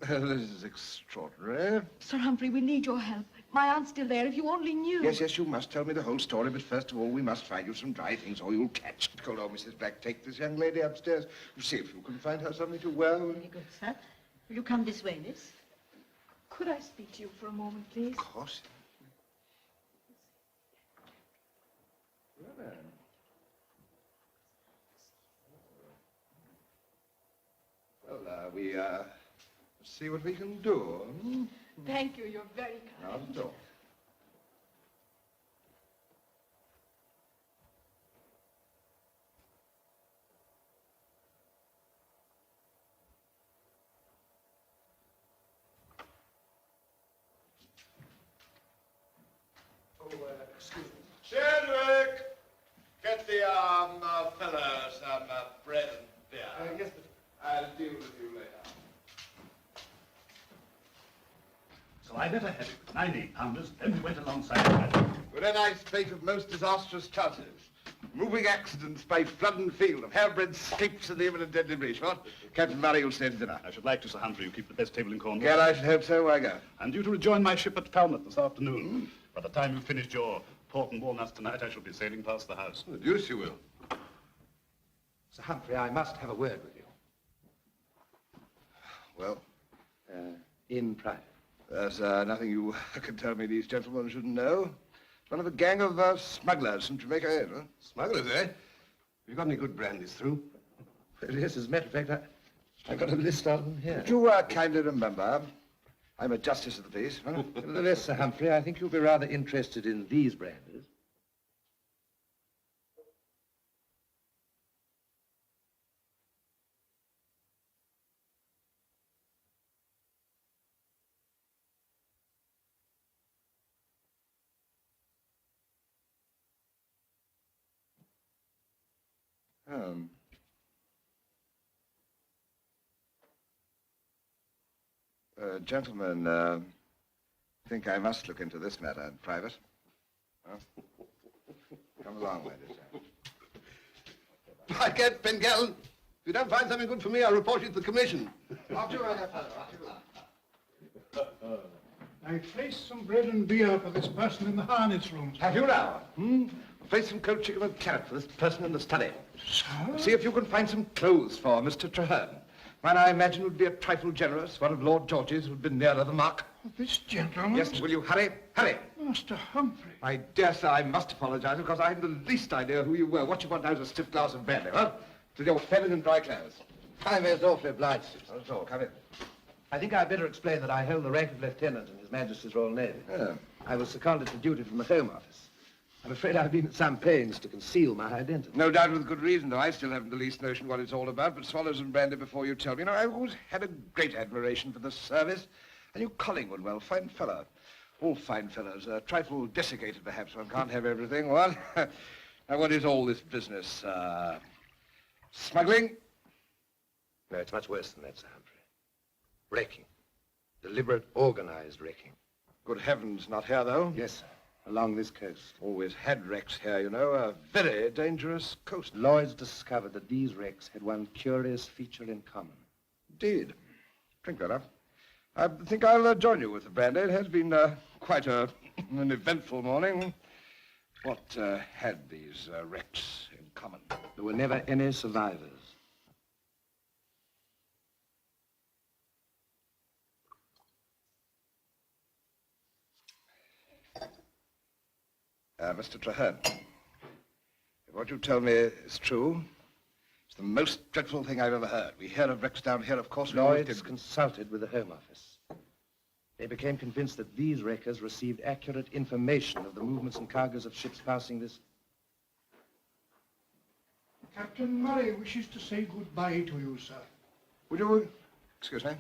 This is extraordinary. Sir Humphrey, we need your help. My aunt's still there. If you only knew. Yes, you must tell me the whole story, but first of all, we must find you some dry things or you'll catch cold. Oh, Mrs. Black, take this young lady upstairs. See if you can find her something to wear. Very good, sir. Will you come this way, miss? Could I speak to you for a moment, please? Of course. Well, we see what we can do. Thank you. You're very kind. Not at all. Excuse me. Chadwick! Get the fellow some bread and beer. Yes, but I'll deal with you later. So I let her have it with 98 pounders, then we went alongside her. We're in a state of most disastrous chances. Moving accidents by flood and field, of hair-breadth escapes and the imminent deadly breach. What? Captain Murray will stay to dinner. I should like to, Sir Humphrey. You keep the best table in Cornwall. Well, I should hope so. Why go? I'm due to rejoin my ship at Falmouth this afternoon. By the time you've finished your port and walnuts tonight, I shall be sailing past the house. The deuce you will. Sir Humphrey, I must have a word with you. Well? In private. There's nothing you can tell me these gentlemen shouldn't know. It's one of a gang of smugglers from Jamaica Inn, huh? Smugglers, eh? Have you got any good brandies through? Yes, as a matter of fact, I got a list of them here. Would you kindly remember, I'm a justice of the peace. Huh? Nevertheless, Sir Humphrey, I think you'll be rather interested in these brandies. Gentlemen, I think I must look into this matter in private. Huh? Come along, my dear sir. I can't, Pengallan. If you don't find something good for me, I'll report you to the commission. Off you, my dear fellow, off you. I placed some bread and beer for this person in the harness room. Have you now? Place some cold chicken and carrot for this person in the study. Sir? See if you can find some clothes for Mr. Traherne. Mine, I imagine, would be a trifle generous. One of Lord George's would be nearer the mark. This gentleman? Yes, will you hurry? Hurry. Master Humphrey. I dare say I must apologize because I hadn't the least idea who you were. What you want now is a stiff glass of brandy, huh? To your feminine dry clothes. I'm most awfully obliged. Not at all. Come in. I think I'd better explain that I hold the rank of lieutenant in His Majesty's Royal Navy. Oh. I was seconded to duty from the Home Office. I'm afraid I've been at some pains to conceal my identity. No doubt with good reason, though. I still haven't the least notion what it's all about, but swallow some brandy before you tell me. You know, I've always had a great admiration for the service. And you Collingwood, well, fine fellow. All fine fellows. A trifle desiccated, perhaps. One can't have everything. What? Now, what is all this business? Smuggling? No, it's much worse than that, Sir Humphrey. Wrecking. Deliberate, organized wrecking. Good heavens, not here, though. Yes, sir. Along this coast. Always had wrecks here, you know. A very dangerous coast. Lloyd's discovered that these wrecks had one curious feature in common. Indeed. Drink that up. I think I'll join you with the brandy. It has been quite an eventful morning. What had these wrecks in common? There were never any survivors. Mr. Traherne, if what you tell me is true, it's the most dreadful thing I've ever heard. We hear of wrecks down here, of course. Lloyd's consulted with the Home Office. They became convinced that these wreckers received accurate information of the movements and cargoes of ships passing this. Captain Murray wishes to say goodbye to you, sir. Would you... Excuse me?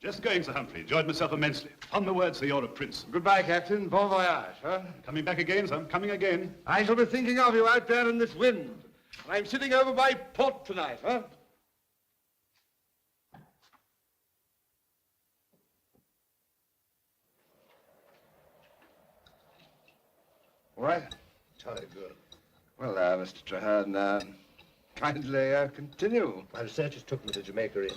Just going, Sir Humphrey. Enjoyed myself immensely. On the word, sir, you're a prince. Goodbye, Captain. Bon voyage, huh? Coming back again, sir. I'm coming again. I shall be thinking of you out there in this wind. I'm sitting over by port tonight, huh? All right. Jolly good. Well, Mr. Traherne, kindly continue. My researchers took me to Jamaica Inn.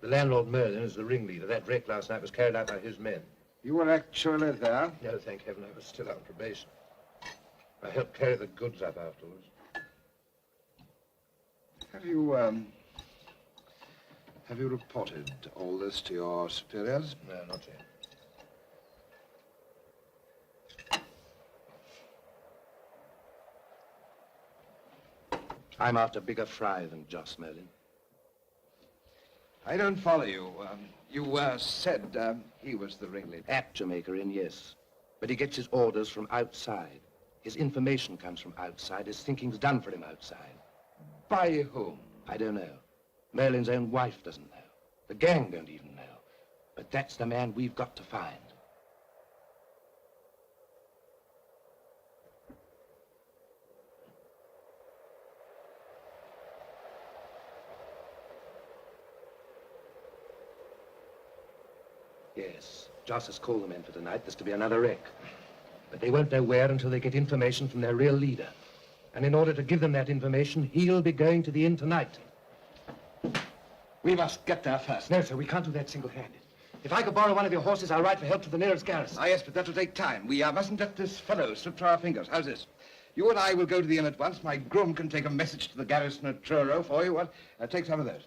The landlord, Merlyn, is the ringleader. That wreck last night was carried out by his men. You were actually there? No, thank heaven, I was still on probation. I helped carry the goods up afterwards. Have you reported all this to your superiors? No, not yet. I'm after bigger fry than Joss, Merlyn. I don't follow you. You said he was the ringleader. At Jamaica Inn, yes. But he gets his orders from outside. His information comes from outside. His thinking's done for him outside. By whom? I don't know. Merlin's own wife doesn't know. The gang don't even know. But that's the man we've got to find. Yes, Joss has called them in for tonight. There's to be another wreck. But they won't know where until they get information from their real leader. And in order to give them that information, he'll be going to the inn tonight. We must get there first. No, sir, we can't do that single-handed. If I could borrow one of your horses, I'll ride for help to the nearest garrison. Ah, yes, but that'll take time. We mustn't let this fellow slip through our fingers. How's this? You and I will go to the inn at once. My groom can take a message to the garrison at Truro for you. What? Take some of those.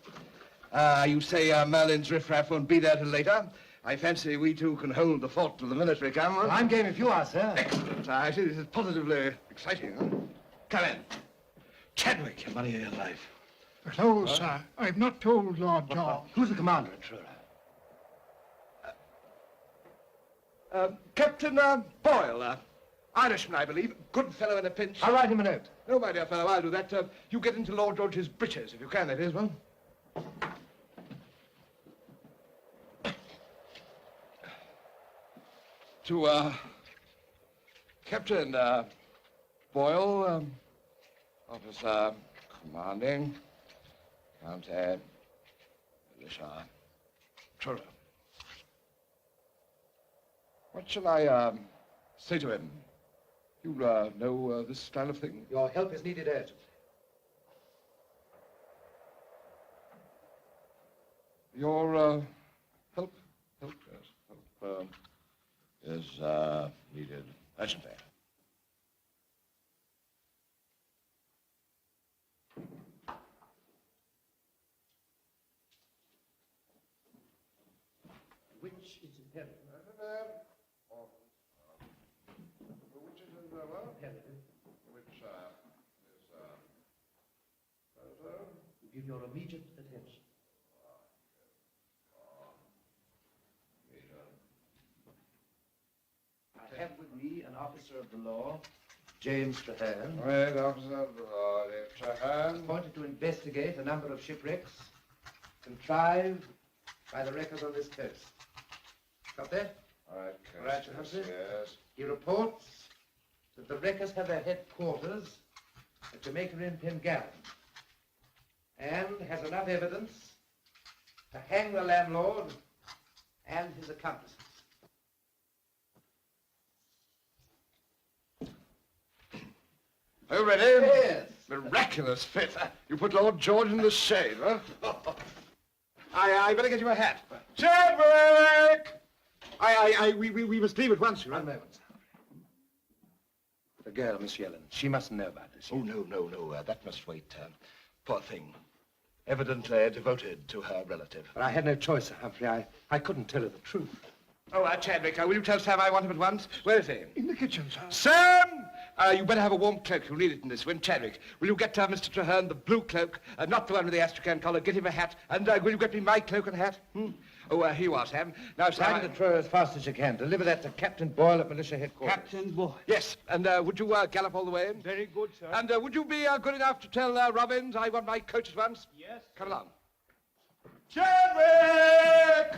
You say Merlin's riffraff won't be there till later. I fancy we two can hold the fort till the military come. Well, I'm game if you are, sir. Excellent. I see this is positively exciting. Huh? Come in. Chadwick, your money of your life. Hello, sir. I've not told Lord George. Who's the commander at Truro? Captain Boyle, Irishman, I believe. Good fellow in a pinch. I'll write him a note. No, my dear fellow, I'll do that. You get into Lord George's breeches, if you can, that is, well. To, Captain Boyle, officer commanding, County Militia Truro. What shall I say to him? You know this style of thing? Your help is needed urgently. Your help is needed urgently. Which is imperative? Which is imperative? Which is Give your immediate attention. I have with me an officer of the law, James Traherne. Right, officer of the law, James Traherne. Appointed to investigate a number of shipwrecks contrived by the wreckers on this coast. Got that? All right, All right, yes, Humphrey. yes. He reports that the wreckers have their headquarters at Jamaica Inn, Pengallan, and has enough evidence to hang the landlord and his accomplices. Are you ready? Yes. Miraculous fit. You put Lord George in the shade, huh? I better get you a hat. Chadwick! We must leave at once, you know. One moment. The girl, Miss Yellen, she mustn't know about this. Oh, no. That must wait. Poor thing. Evidently devoted to her relative. But I had no choice, Sir Humphrey. I couldn't tell her the truth. Oh, Chadwick, will you tell Sam I want him at once? Where is he? In the kitchen, sir. Sam! You better have a warm cloak. You'll need it in this wind. Chadwick, will you get Mr. Traherne the blue cloak, not the one with the astrakhan collar? Get him a hat. And will you get me my cloak and hat? Oh, here you are, Sam. Now, Sam... Ride the Truro as fast as you can. Deliver that to Captain Boyle at Militia Headquarters. Captain Boyle. Yes, and would you gallop all the way? Very good, sir. And would you be good enough to tell Robbins I want my coach at once? Yes. Come along. Chadwick!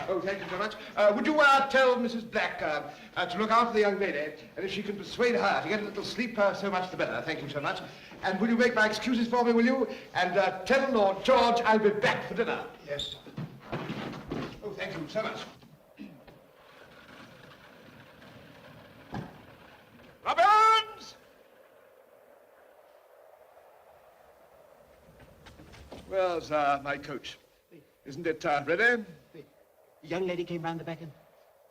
Oh, thank you so much. Would you tell Mrs. Black to look after the young lady, and if she can persuade her to get a little sleep, so much the better. Thank you so much. And will you make my excuses for me, will you? And tell Lord George I'll be back for dinner. Yes, sir. Oh, thank you so much. Robbins! Where's my coach? Isn't it ready? The young lady came round the back and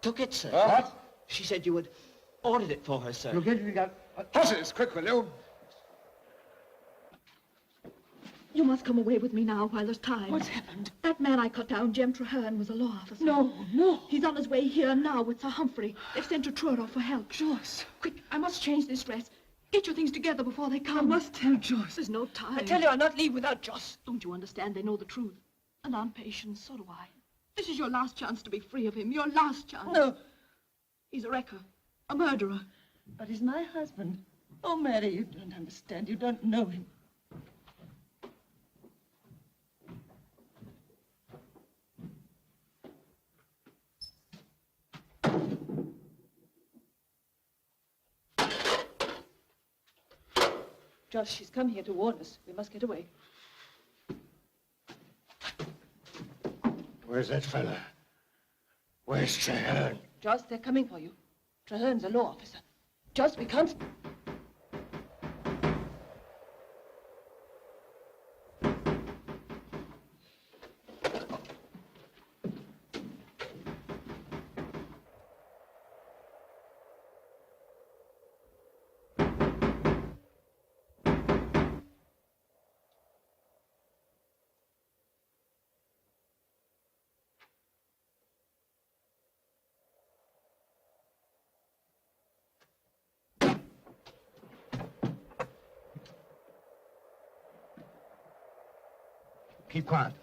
took it, sir. What? She said you had ordered it for her, sir. You'll get it. Horses, quick, will you? You must come away with me now while there's time. What's happened? That man I cut down, Jem Traherne, was a law officer. No. He's on his way here now with Sir Humphrey. They've sent to Truro for help. Joyce. Quick, I must change this dress. Get your things together before they come. I must tell Joyce. There's no time. I tell you, I'll not leave without Joyce. Don't you understand? They know the truth. And I'm patient, so do I. This is your last chance to be free of him. Your last chance. No. He's a wrecker. A murderer. But he's my husband. Oh, Mary, you don't understand. You don't know him. Josh, she's come here to warn us. We must get away. Where's that fella? Where's Traherne? Josh, they're coming for you. Traherne's a law officer. Josh, we can't... Keep quiet.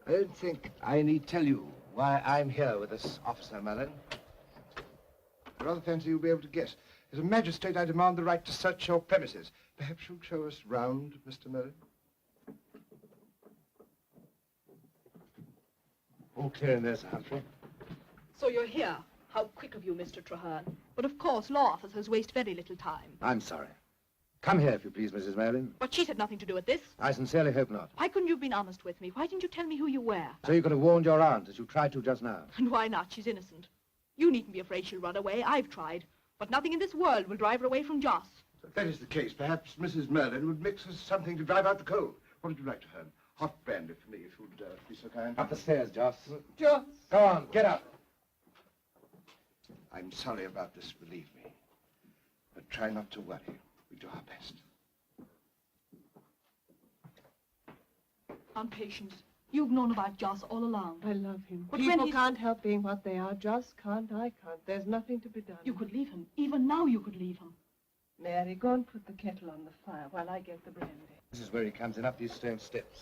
I don't think I need tell you why I'm here with this officer, Merlyn. I rather fancy you'll be able to guess. As a magistrate, I demand the right to search your premises. Perhaps you'll show us round, Mr. Merlyn? All clear in there, Sir Humphrey. So you're here. How quick of you, Mr. Treherne. But of course, law officers waste very little time. I'm sorry. Come here, if you please, Mrs. Merlyn. But she's had nothing to do with this. I sincerely hope not. Why couldn't you have been honest with me? Why didn't you tell me who you were? So you could have warned your aunt, as you tried to just now. And why not? She's innocent. You needn't be afraid she'll run away. I've tried. But nothing in this world will drive her away from Joss. If that is the case, perhaps Mrs. Merlyn would mix us something to drive out the cold. What would you like to have? Hot brandy for me, if you'd be so kind. Up the stairs, Joss. Joss! Go on, get up. I'm sorry about this, believe me. But try not to worry. We do our best. Aunt Patience, you've known about Joss all along. I love him. But People when can't help being what they are. Joss can't, I can't. There's nothing to be done. You could leave him. Even now you could leave him. Mary, go and put the kettle on the fire while I get the brandy. This is where he comes in, up these stone steps.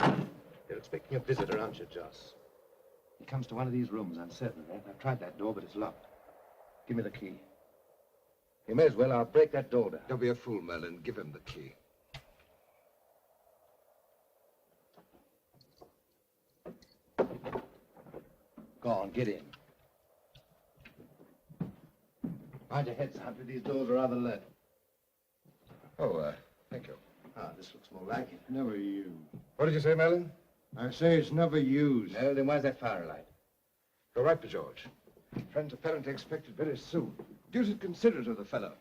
You're expecting a visitor, aren't you, Joss? He comes to one of these rooms, I'm certain of that. I've tried that door, but it's locked. Give me the key. You may as well. I'll break that door down. Don't be a fool, Merlyn. Give him the key. Go on, get in. Mind your head, Sir Humphrey. These doors are rather low. Oh, thank you. Ah, this looks more like it. Never used. What did you say, Merlyn? I say it's never used. No, then why's that fire light? Go right for George. Friends apparently expected very soon. Duty considerate of the fellow.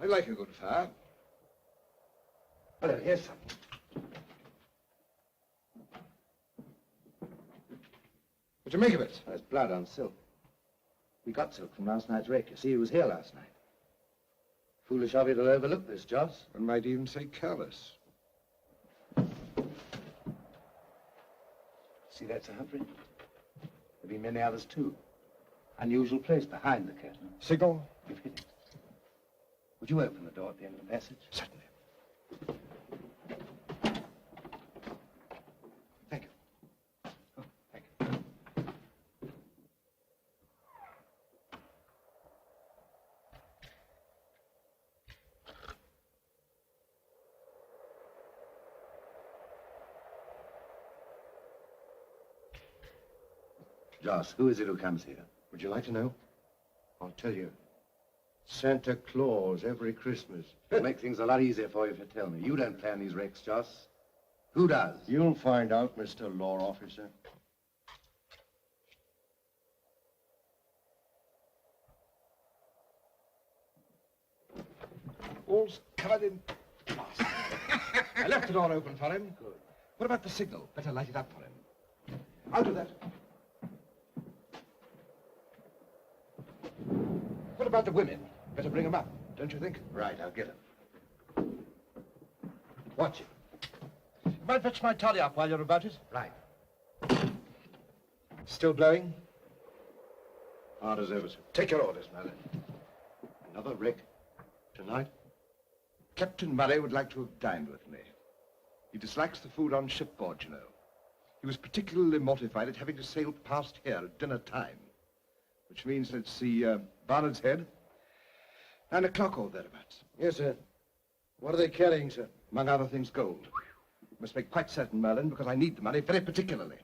I like a good fire. Well, here's something. What do you make of it? There's blood on silk. We got silk from last night's wreck. You see, he was here last night. Foolish of you to overlook this, Joss. One might even say careless. See that, Sir Humphrey? There'll be many others, too. Unusual place behind the curtain. Signal? You've hit it. Would you open the door at the end of the passage? Certainly. Thank you. Oh, thank you. Joss, who is it who comes here? Would you like to know? I'll tell you. Santa Claus every Christmas. It'll make things a lot easier for you if you tell me. You don't plan these wrecks, Joss. Who does? You'll find out, Mr. Law Officer. All's covered in glass. I left the door open for him. Good. What about the signal? Better light it up for him. I'll do that. What about the women? Better bring them up, don't you think? Right, I'll get them. Watch it. You might fetch my toddy up while you're about it. Right. Still blowing? Hard as ever, sir. Take your orders, Merlyn. Another wreck tonight? Captain Murray would like to have dined with me. He dislikes the food on shipboard, you know. He was particularly mortified at having to sail past here at dinner time. Which means, let's see, Barnard's Head, 9 o'clock or thereabouts. Yes, sir. What are they carrying, sir? Among other things, gold. Must make quite certain, Merlyn, because I need the money very particularly.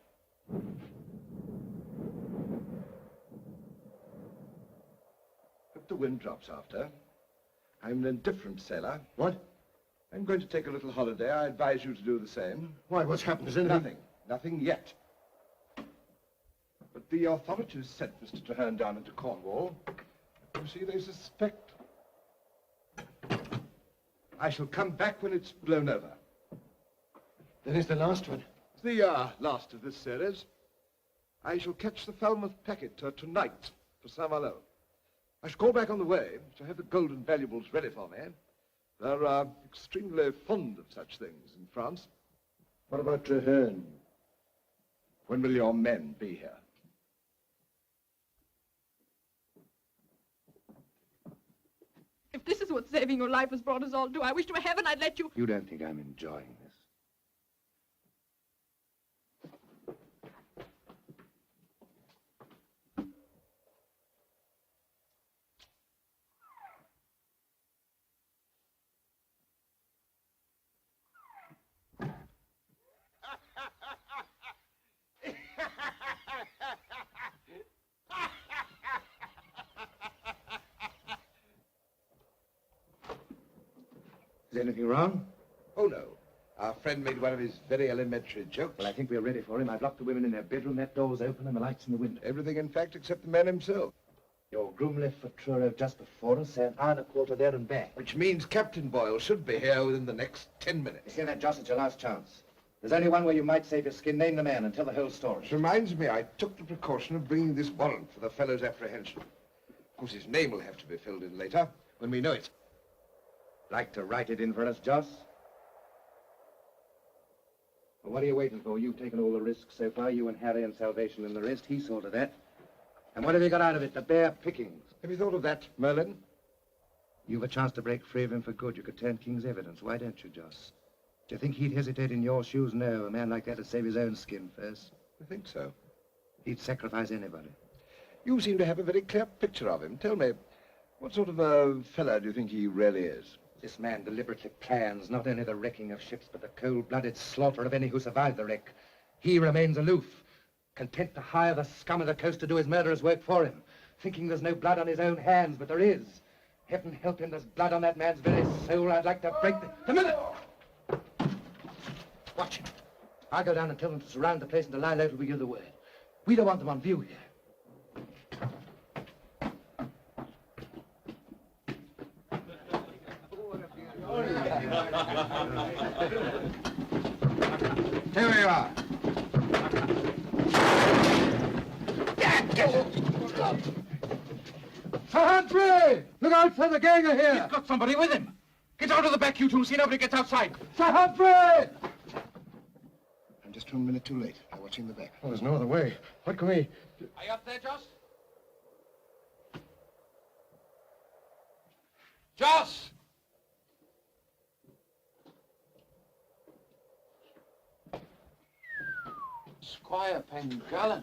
If the wind drops after, I'm an indifferent sailor. What? I'm going to take a little holiday. I advise you to do the same. Why, what's happened? Is anything? Nothing. Nothing yet. But the authorities sent Mr. Treherne down into Cornwall. You see, they suspect. I shall come back when it's blown over. Then it's the last one. It's the last of this series. I shall catch the Falmouth packet tonight for Saint-Malo. I shall call back on the way to have the gold and valuables ready for me. They're extremely fond of such things in France. What about Treherne? When will your men be here? If this is what saving your life has brought us all to, I wish to heaven I'd let you... You don't think I'm enjoying this? Is anything wrong? Oh, no. Our friend made one of his very elementary jokes. Well, I think we're ready for him. I've locked the women in their bedroom. That door's open and the light's in the window. Everything, in fact, except the man himself. Your groom left for Truro just before us, an hour and a quarter there and back. Which means Captain Boyle should be here within the next 10 minutes. You see that, Joss? It's your last chance. There's only one way you might save your skin. Name the man and tell the whole story. Which reminds me, I took the precaution of bringing this warrant for the fellow's apprehension. Of course, his name will have to be filled in later, when we know it. Like to write it in for us, Joss? Well, what are you waiting for? You've taken all the risks so far, you and Harry and Salvation and the rest. He saw to that. And what have you got out of it? The bare pickings. Have you thought of that, Merlyn? You've a chance to break free of him for good. You could turn King's evidence. Why don't you, Joss? Do you think he'd hesitate in your shoes? No, a man like that would save his own skin first. I think so. He'd sacrifice anybody. You seem to have a very clear picture of him. Tell me, what sort of a fellow do you think he really is? This man deliberately plans not only the wrecking of ships, but the cold-blooded slaughter of any who survive the wreck. He remains aloof, content to hire the scum of the coast to do his murderer's work for him, thinking there's no blood on his own hands, but there is. Heaven help him, there's blood on that man's very soul. I'd like to break the minute! Watch him. I'll go down and tell them to surround the place and to lie low till we give the word. We don't want them on view here. Here we are. Sir Humphrey! Look out, sir, the gang are here! He's got somebody with him. Get out of the back, you two. See nobody gets outside. Sir Humphrey! I'm just 1 minute too late. I'm watching the back. Well, there's no other way. What can we... Are you up there, Joss? Joss! Squire Pengallan.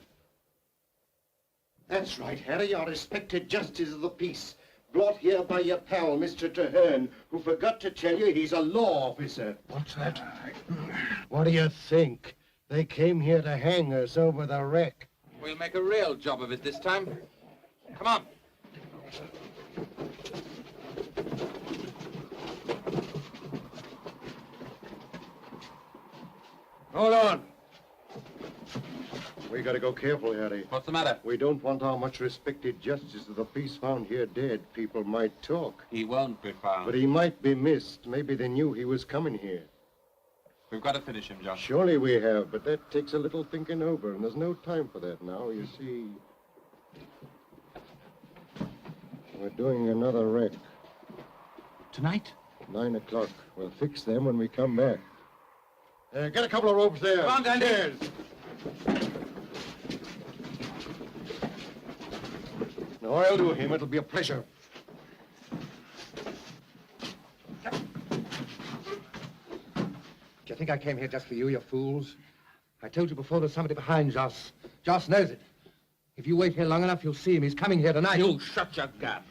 That's right, Harry, your respected justice of the peace. Brought here by your pal, Mr. Treherne, who forgot to tell you he's a law officer. What's that? What do you think? They came here to hang us over the wreck. We'll make a real job of it this time. Come on. Hold on. We gotta go careful, Harry. What's the matter? We don't want our much respected justice of the peace found here dead. People might talk. He won't be found. But he might be missed. Maybe they knew he was coming here. We've got to finish him, Josh. Surely we have, but that takes a little thinking over, and there's no time for that now. You see, we're doing another wreck. Tonight? 9 o'clock. We'll fix them when we come back. Get a couple of ropes there. Come on, Dandy. Cheers. No, I'll do him. It'll be a pleasure. Do you think I came here just for you, you fools? I told you before there's somebody behind Joss. Joss knows it. If you wait here long enough, you'll see him. He's coming here tonight. You shut your gap.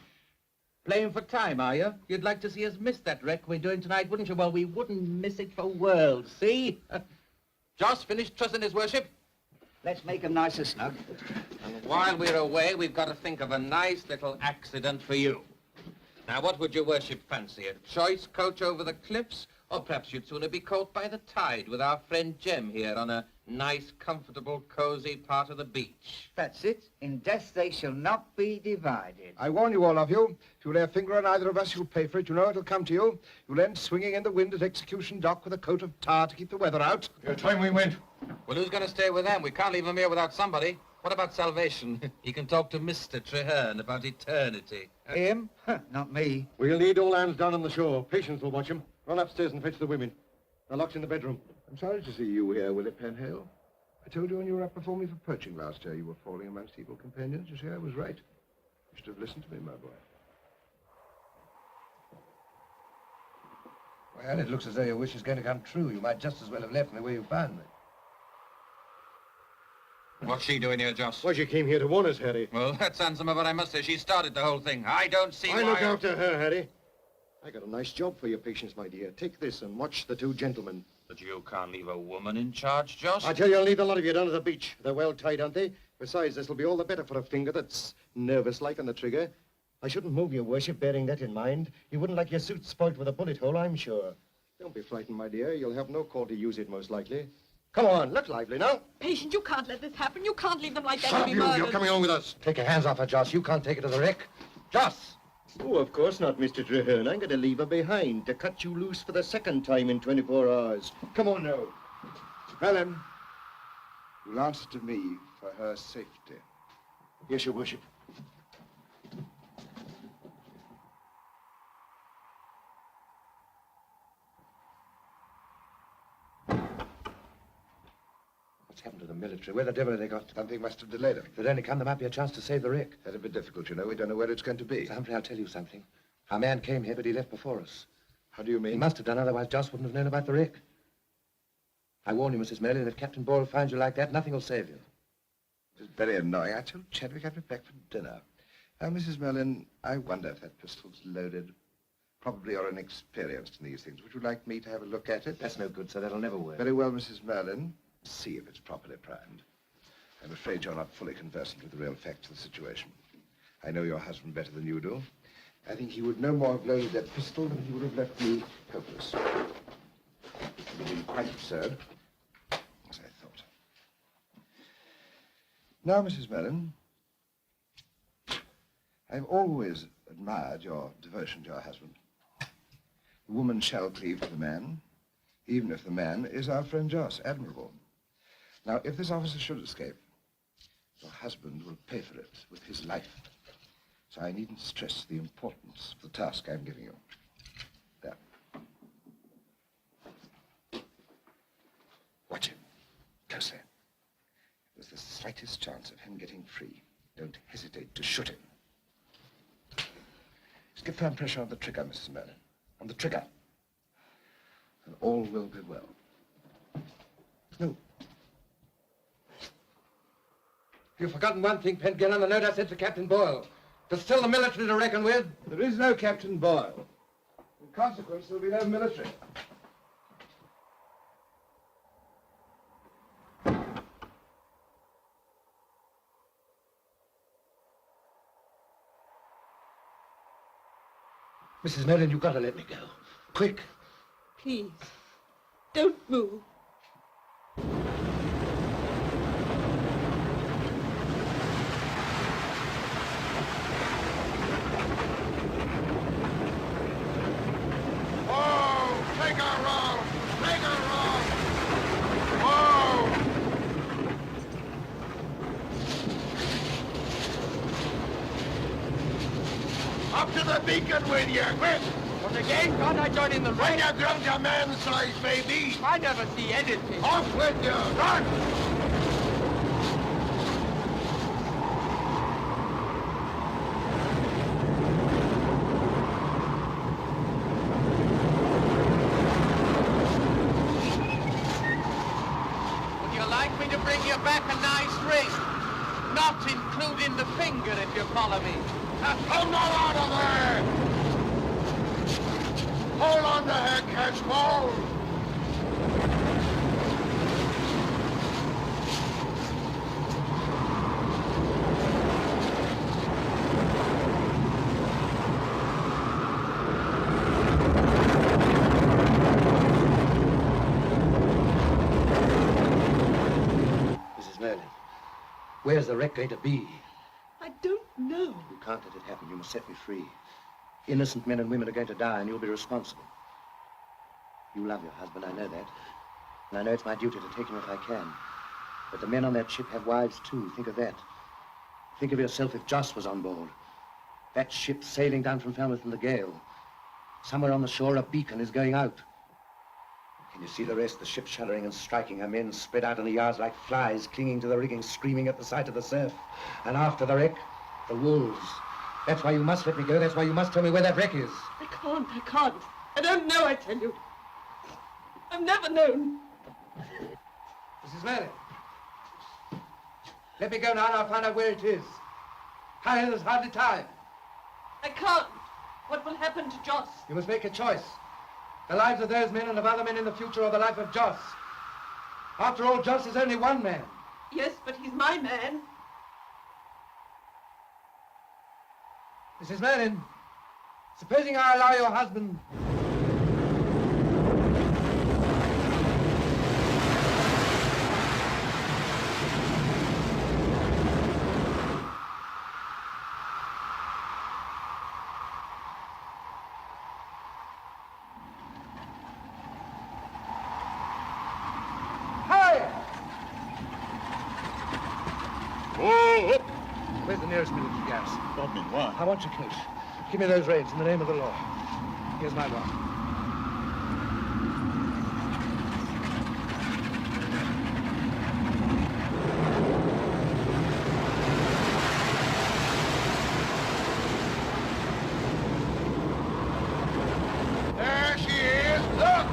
Playing for time, are you? You'd like to see us miss that wreck we're doing tonight, wouldn't you? Well, we wouldn't miss it for worlds, see? Joss, finished trussing his worship? Let's make him nice and snug. And while we're away, we've got to think of a nice little accident for you. Now, what would your worship fancy? A choice coach over the cliffs? Or perhaps you'd sooner be caught by the tide with our friend Jem here on a nice, comfortable, cozy part of the beach. That's it. In death they shall not be divided. I warn you, all of you. If you lay a finger on either of us, you'll pay for it. You know it'll come to you. You'll end swinging in the wind at Execution Dock with a coat of tar to keep the weather out. Your time we went. Well, who's going to stay with them? We can't leave him here without somebody. What about Salvation? He can talk to Mr. Treherne about eternity. Him? Not me. We'll need all hands down on the shore. Patience will watch him. Run upstairs and fetch the women. They're locked in the bedroom. I'm sorry to see you here, Willie Penhale. I told you when you were up before me for poaching last year you were falling amongst evil companions. You see, I was right. You should have listened to me, my boy. Well, it looks as though your wish is going to come true. You might just as well have left me where you found me. What's she doing here, Joss? Well, she came here to warn us, Harry. Well, that's handsome of her, I must say. She started the whole thing. I don't see why... I look after her, Harry. I got a nice job for your Patience, my dear. Take this and watch the two gentlemen. But you can't leave a woman in charge, Joss. I tell you, I'll leave the lot of you down at the beach. They're well tied, aren't they? Besides, this'll be all the better for a finger that's nervous-like on the trigger. I shouldn't move, your worship, bearing that in mind. You wouldn't like your suit spoilt with a bullet hole, I'm sure. Don't be frightened, my dear. You'll have no call to use it, most likely. Come on, look lively now. Patient, you can't let this happen. You can't leave them like that Shut to up, be you. murdered. You're coming along with us. Take your hands off her, Joss. You can't take her to the wreck. Joss! Oh, of course not, Mr. Traherne. I'm going to leave her behind to cut you loose for the second time in 24 hours. Come on now. Merlyn, you'll answer to me for her safety. Yes, your worship. What's happened to the military? Where the devil have they got? Something must have delayed them. If they'd only come, there might be a chance to save the wreck. That'd be difficult, you know. We don't know where it's going to be. Sir Humphrey, I'll tell you something. Our man came here, but he left before us. How do you mean? He must have done, otherwise Joss wouldn't have known about the wreck. I warn you, Mrs. Merlyn, if Captain Boyle finds you like that, nothing will save you. It's very annoying. I told Chadwick I'd be back for dinner. Now, Mrs. Merlyn, I wonder if that pistol's loaded. Probably you're inexperienced in these things. Would you like me to have a look at it? That's no good, sir. That'll never work. Very well, Mrs. Merlyn. See if it's properly primed. I'm afraid you're not fully conversant with the real facts of the situation. I know your husband better than you do. I think he would no more have loaded that pistol than he would have left me helpless. It would have been quite absurd, as I thought. Now, Mrs. Merlyn, I've always admired your devotion to your husband. The woman shall cleave to the man, even if the man is our friend Joss. Admirable. Now, if this officer should escape, your husband will pay for it with his life. So I needn't stress the importance of the task I'm giving you. There. Watch him. Closely. If there's the slightest chance of him getting free, don't hesitate to shoot him. Just give firm pressure on the trigger, Mrs. Merlyn. On the trigger. And all will be well. No. You've forgotten one thing, Pengallan, the note I sent to Captain Boyle. There's still the military to reckon with. There is no Captain Boyle. In consequence, there'll be no military. Mrs. Merlyn, you've got to let me go. Quick. Please, don't move. Up to the beacon with you, quick! What again? Can't I join in the When race? you grown to man's size, baby! I never see anything. Off with you! Run! Would you like me to bring you back a nice ring? Not including the finger, if you follow me. Now come on out of there! Hold on to her, Catchball! Mrs. Merlyn, where's the wreck going to be? I don't know. You can't let it happen. You must set me free. Innocent men and women are going to die, and you'll be responsible. You love your husband, I know that. And I know it's my duty to take him if I can. But the men on that ship have wives, too. Think of that. Think of yourself if Joss was on board. That ship sailing down from Falmouth in the gale. Somewhere on the shore, a beacon is going out. Can you see the rest? The ship shuddering and striking, her men spread out in the yards like flies, clinging to the rigging, screaming at the sight of the surf. And after the wreck, the wolves. That's why you must let me go. That's why you must tell me where that wreck is. I can't. I don't know, I tell you. I've never known. Mrs. Merlyn. Let me go now and I'll find out where it is. Hurry, there's hardly time. I can't. What will happen to Joss? You must make a choice. The lives of those men and of other men in the future or the life of Joss. After all, Joss is only one man. Yes, but he's my man. Mrs. Merlyn, supposing I allow your husband... Where's the nearest military gas? Bodmin, why? I want your coat. Give me those reins in the name of the law. Here's my one. There she is. Look!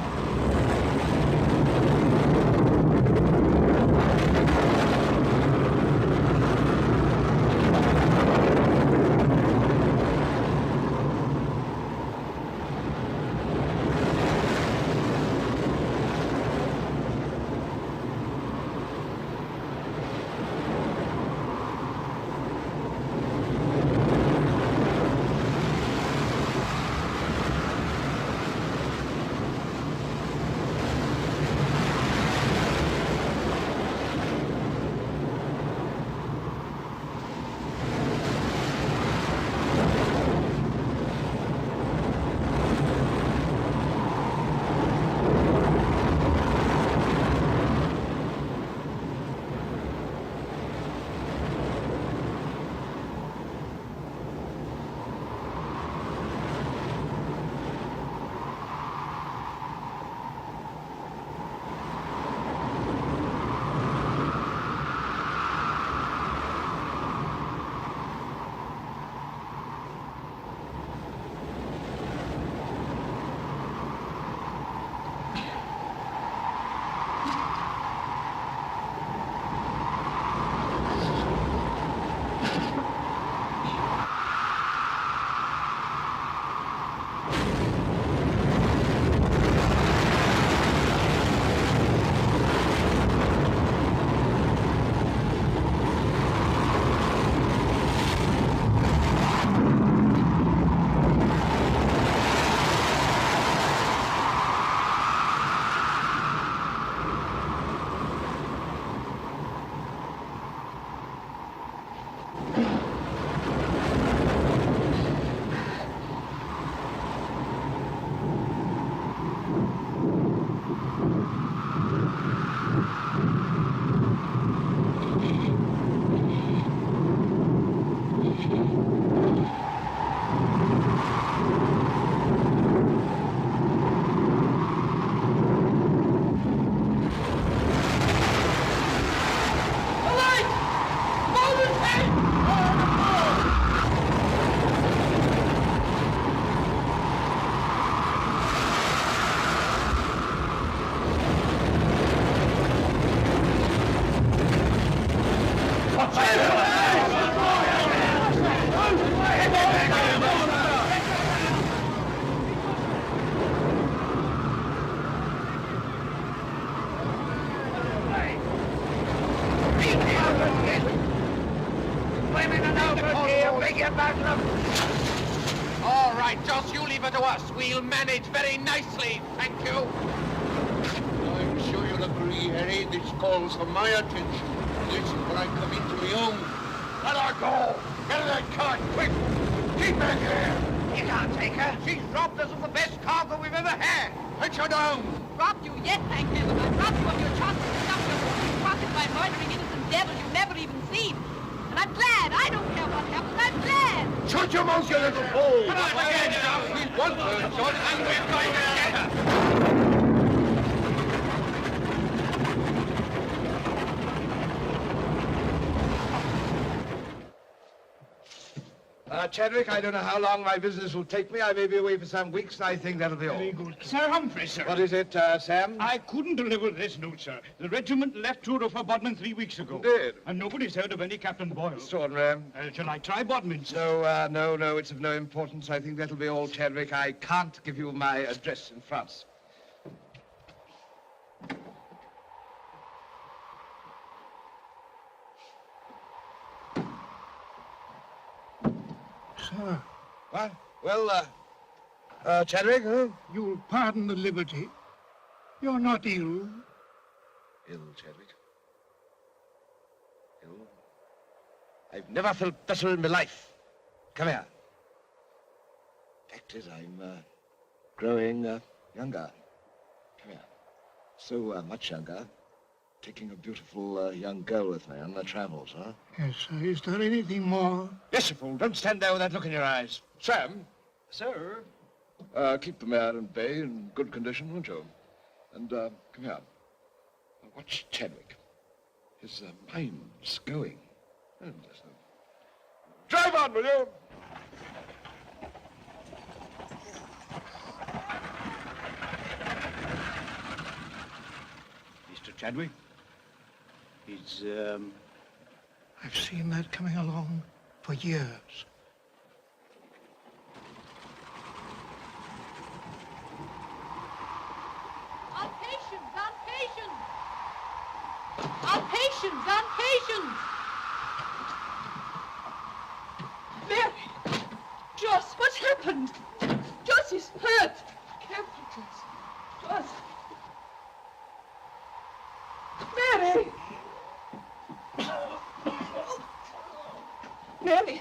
All right, Joss, you leave it to us. We'll manage very nicely, thank you. I'm sure you'll agree, Harry, this calls for my attention. This is where I come into my own. Let her go! Get in that cart, quick! Keep back here! You can't take her. She's robbed us of the best cargo we've ever had. Put her down! Robbed you? Yes, thank heaven. I robbed you of your chances to stop your foolish profit by murdering innocent devils you've never even seen. And I'm glad. I don't care what happens. I'm glad. Shut your mouth, you little fool! Come on, again, Joss. We want her, Joss, and we're going to get her. Chadwick, I don't know how long my business will take me. I may be away for some weeks, and I think that'll be all. Very good. Sir Humphrey, sir. What is it, Sam? I couldn't deliver this note, sir. The regiment left Truro for Bodmin 3 weeks ago. Did? And nobody's heard of any Captain Boyle. Extraordinary. Shall I try Bodmin, sir? No, it's of no importance. I think that'll be all, Chadwick. I can't give you my address in France. Sir, What? Well, Chadwick, huh? You'll pardon the liberty. You're not ill. Ill, Chadwick. Ill? I've never felt better in my life. Come here. Fact is, I'm growing younger. Come here. So much younger. Taking a beautiful young girl with me on the travels, huh? Yes, sir. Is there anything more? Yes, you fool. Don't stand there with that look in your eyes. Sam. Sir? Keep the mare in bay in good condition, won't you? And, come here. Watch Chadwick. His mind's going. Oh, listen. Drive on, will you? Mr. Chadwick? He's, I've seen that coming along for years. On patience, on patience! On patience, on patience! Mary! Joss, what's happened? Joss is hurt. Careful, Joss. Joss. Mary! Mary!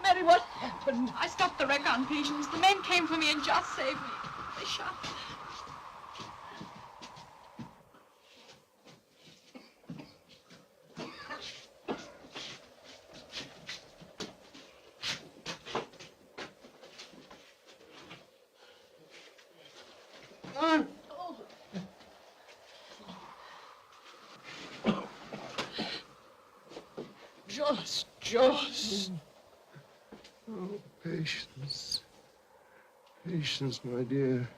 Mary, what happened? I stopped the wreck on Patience. The men came for me and Joss saved me. They shot me. Joss. Oh, Patience. Patience, my dear.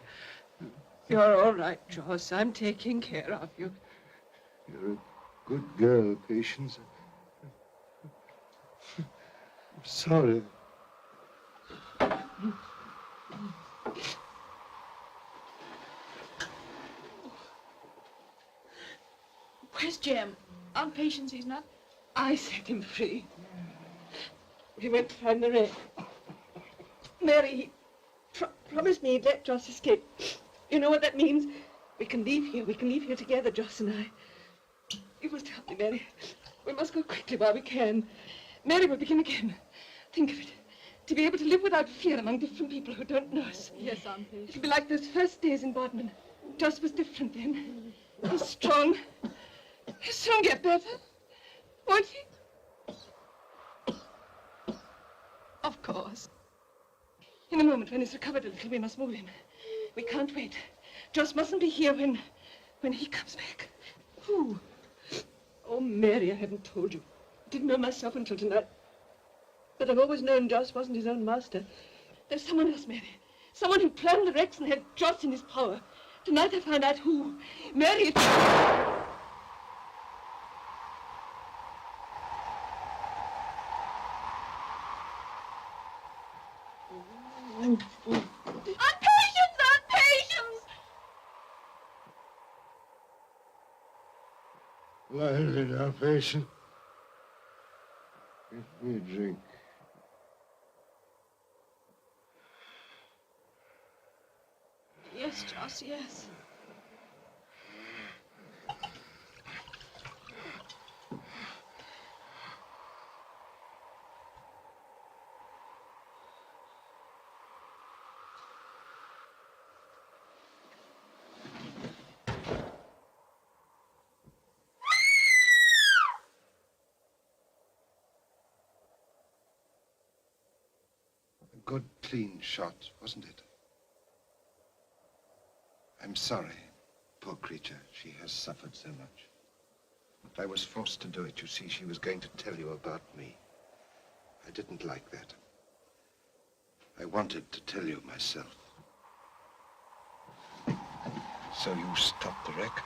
You're all right, Joss. I'm taking care of you. You're a good girl, Patience. I'm sorry. Where's Jem? On Patience, he's not. I set him free. He went to find the wreck. Mary, he promised me he'd let Joss escape. You know what that means? We can leave here. We can leave here together, Joss and I. You must help me, Mary. We must go quickly while we can. Mary will begin again. Think of it. To be able to live without fear among different people who don't know us. Yes, on Patience. It'll be like those first days in Bodmin. Joss was different then. He's strong. He'll soon get better. Won't he? Of course. In a moment, when he's recovered a little, we must move him. We can't wait. Joss mustn't be here when he comes back. Who? Oh, Mary, I haven't told you. I didn't know myself until tonight. But I've always known Joss wasn't his own master. There's someone else, Mary. Someone who planned the wrecks and had Joss in his power. Tonight I find out who. Mary, On Patience! On Patience! Lively now, Patience. Give me a drink. Yes, Joss, yes. A good, clean shot, wasn't it? I'm sorry, poor creature. She has suffered so much. But I was forced to do it. You see, she was going to tell you about me. I didn't like that. I wanted to tell you myself. So you stopped the wreck?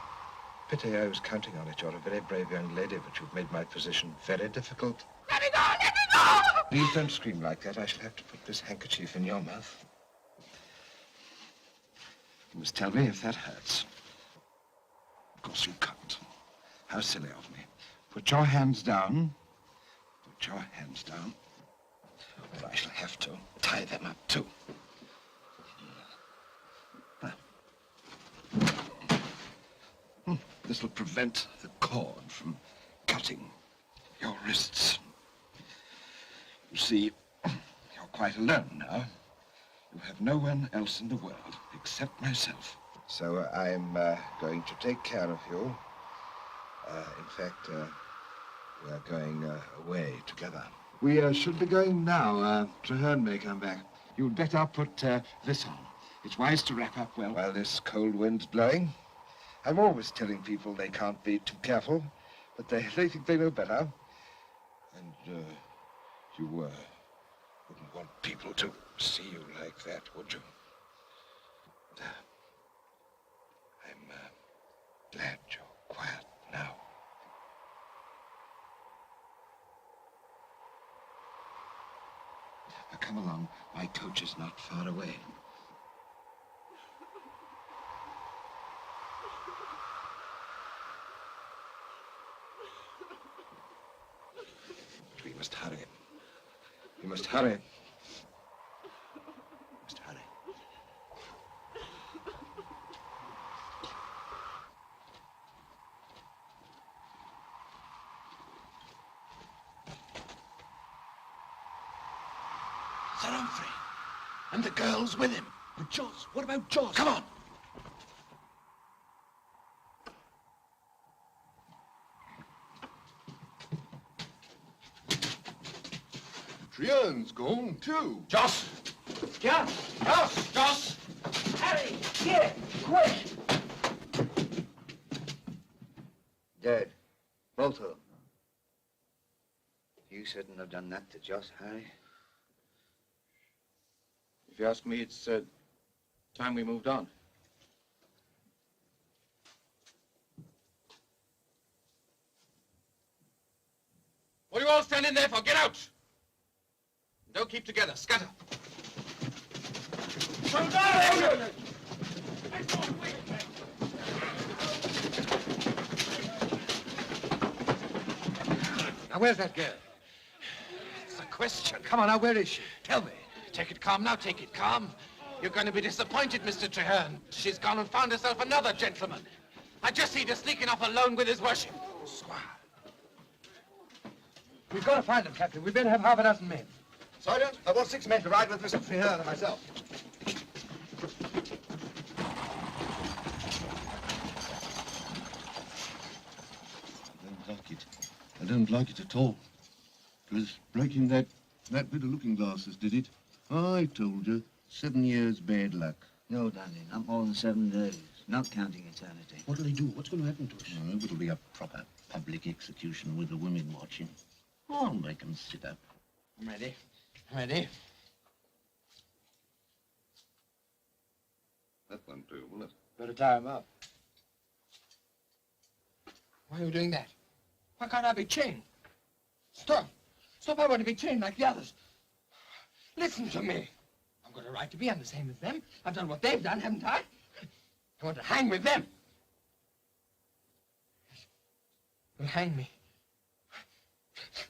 Pity I was counting on it. You're a very brave young lady, but you've made my position very difficult. Let me go! Let me go! Please don't scream like that. I shall have to put this handkerchief in your mouth. You must tell me if that hurts. Of course you can't. How silly of me. Put your hands down. Put your hands down. But I shall have to tie them up, too. This will prevent the cord from cutting your wrists. You see, you're quite alone now. You have no one else in the world except myself. So I'm going to take care of you. In fact, we are going away together. We should be going now. Traherne may come back. You'd better put this on. It's wise to wrap up well while this cold wind's blowing. I'm always telling people they can't be too careful, but they think they know better. And you wouldn't want people to see you like that, would you? But, I'm glad you're quiet now. Now come along. My coach is not far away. We must hurry. We must hurry. We must hurry. Sir Humphrey. And the girls with him. But Joss, what about Joss? Come on. Treherne's gone, too. Joss! Joss! Joss! Joss! Harry! Here! Quick! Dead. Both of them. You shouldn't have done that to Joss, Harry. If you ask me, it's time we moved on. What are you all standing there for? Get out! Don't keep together. Scatter. Now, where's that girl? It's a question. Come on, now, where is she? Tell me. Take it calm now. Take it calm. You're going to be disappointed, Mr. Traherne. She's gone and found herself another gentleman. I just see her sneaking off alone with his worship. Squire. We've got to find them, Captain. We'd better have half a dozen men. Sergeant, I want 6 men to ride with Mr. Traherne and myself. I don't like it. I don't like it at all. It was breaking that bit of looking glasses, did it? I told you. 7 years bad luck. No, darling, not more than 7 days. Not counting eternity. What'll they do? What's going to happen to us? Oh, it'll be a proper public execution with the women watching. I'll make them sit up. I'm ready. I'm ready. That won't do, will it? Better tie him up. Why are you doing that? Why can't I be chained? Stop. Stop, I want to be chained like the others. Listen to me. I've got a right to be. I'm the same as them. I've done what they've done, haven't I? I want to hang with them. You'll hang me.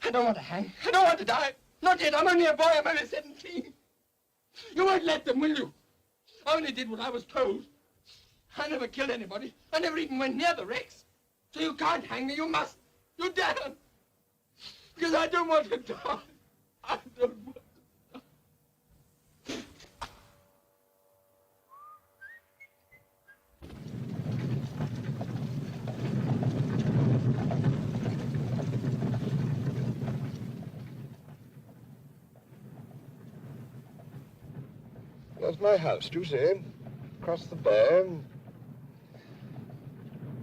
I don't want to hang. I don't want to die. Not yet. I'm only a boy. I'm only 17. You won't let them, will you? I only did what I was told. I never killed anybody. I never even went near the wrecks. So you can't hang me. You must. You dare. Because I don't want to die. I don't want to die. That's my house, do you see? Across the bay.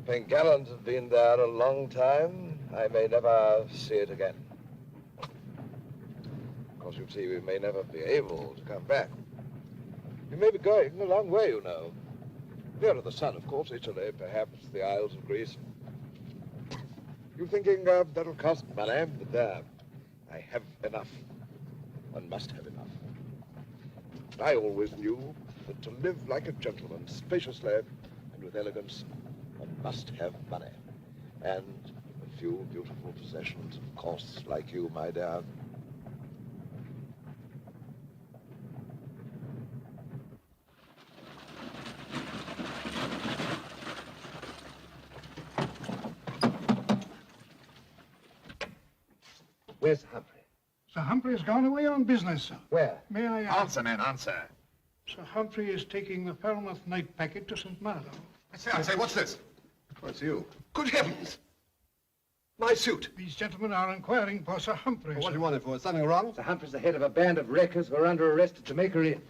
Pengallans have been there a long time. I may never see it again. Of course, you see, we may never be able to come back. We may be going a long way, you know. Nearer the sun, of course, Italy, perhaps the Isles of Greece. You thinking that'll cost money? But there, I have enough. One must have enough. I always knew that to live like a gentleman, spaciously and with elegance, one must have money. And a few beautiful possessions, of course, like you, my dear. Where's Humphrey? Sir Humphrey's gone away on business, sir. Where? May I ask? Answer, man, answer. Sir Humphrey is taking the Falmouth night packet to St. Malo. I say, what's this? Oh, it's you. Good heavens! My suit. These gentlemen are inquiring for Sir Humphrey. What do you want it for? Is something wrong? Sir Humphrey's the head of a band of wreckers who are under arrest at Jamaica Inn.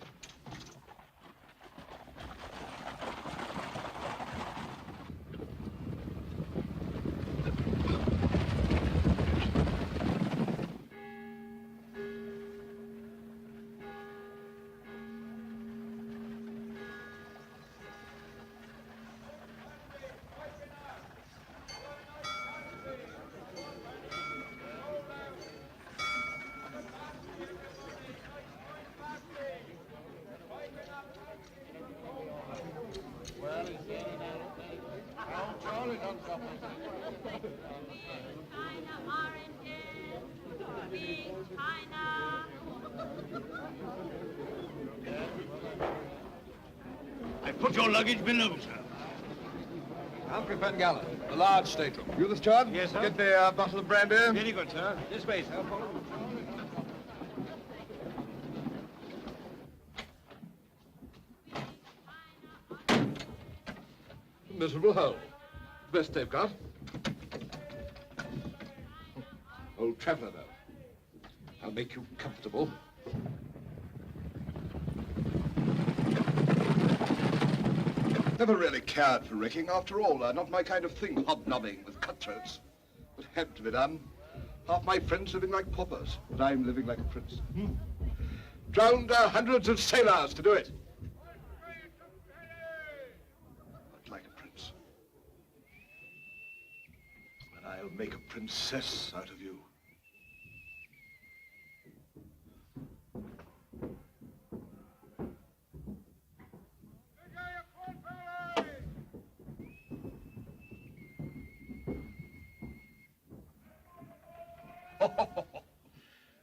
I put your luggage below, sir. Humphrey Pengallan, the large stateroom. You the steward? Yes, sir. Get the bottle of brandy. Very good, sir. This way, sir. Follow. Miserable hole. Best they've got. Old traveller, though. I'll make you comfortable. Never really cared for wrecking. After all, not my kind of thing, hobnobbing with cutthroats. But had to be done. Half my friends living like paupers, but I'm living like a prince. Drowned hundreds of sailors to do it. But like a prince. And I'll make a princess out of you.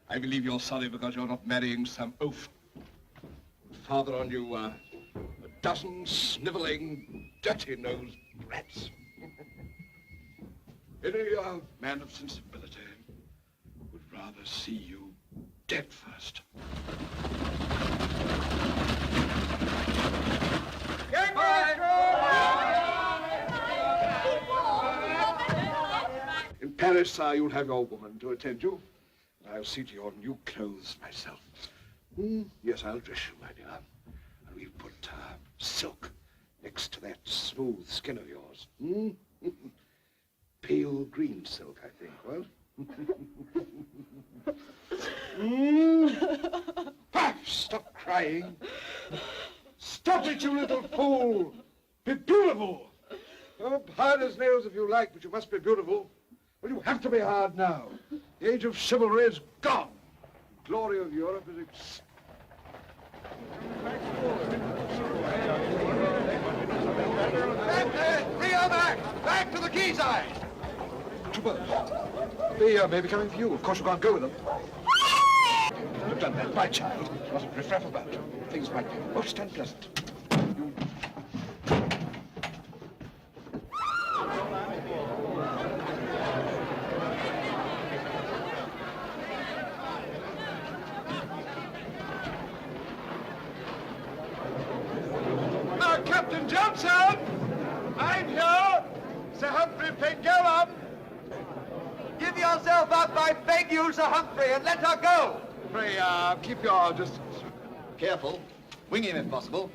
I believe you're sorry because you're not marrying some oaf. Father on you, a dozen sniveling, dirty-nosed brats. Any man of sensibility would rather see you dead first. In Paris, you'll have your woman to attend you. I'll see to your new clothes myself. Yes, I'll dress you, my dear. And we'll put silk next to that smooth skin of yours. Pale green silk, I think, well? Stop crying. Stop it, you little fool. Be beautiful. Oh, hard as nails if you like, but you must be beautiful. Well, you have to be hard now. The age of chivalry is gone. The glory of Europe is Rio back! Back to the quayside! Troopers, they may be coming for you. Of course you can't go with them. You've done that, my child. You mustn't riff-raff about. Things might be most unpleasant. Captain Johnson! I'm here! Sir Humphrey Pengallan! Give yourself up, I beg you, Sir Humphrey, and let her go! Pray, keep your distance. Careful. Wing him if possible.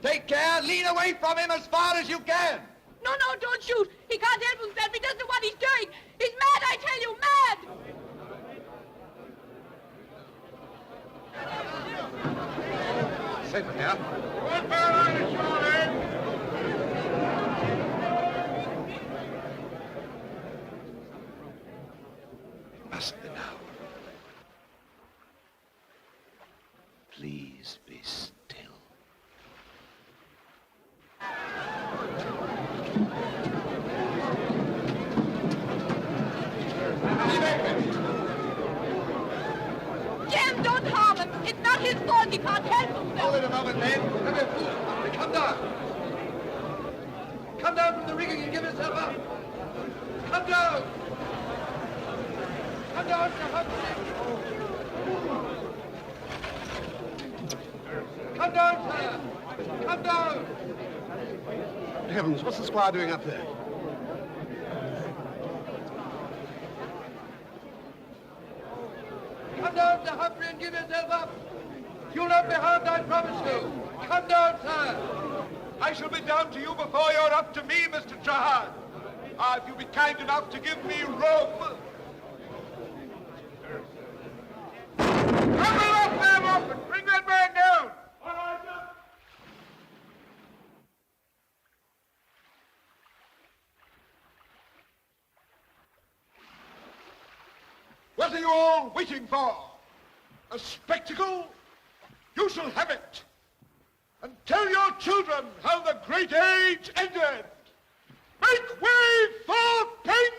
Take care, lean away from him as far as you can! No, don't shoot! He can't help himself, he doesn't know what he's doing! He's mad, I tell you, mad! Sit here. Must be now. Please be still. Jim, don't harm him! It's not his fault, he can't help himself! Hold it a moment, men. Come down. Come down from the rigging and give yourself up. Come down. Come down, Sir Humphrey. Come down, sir. Come down. Heavens, what's the squire doing up there? Come down, Sir Humphrey, and give yourself up. You'll not be harmed, I promise you. Come down, sir. I shall be down to you before you're up to me, Mr. Trahan. If you'll be kind enough to give me room. Come up there, Laughton. Bring that man down. What are you all waiting for? A spectacle? You shall have it. And tell your children how the great age ended. Make way for Pengallan!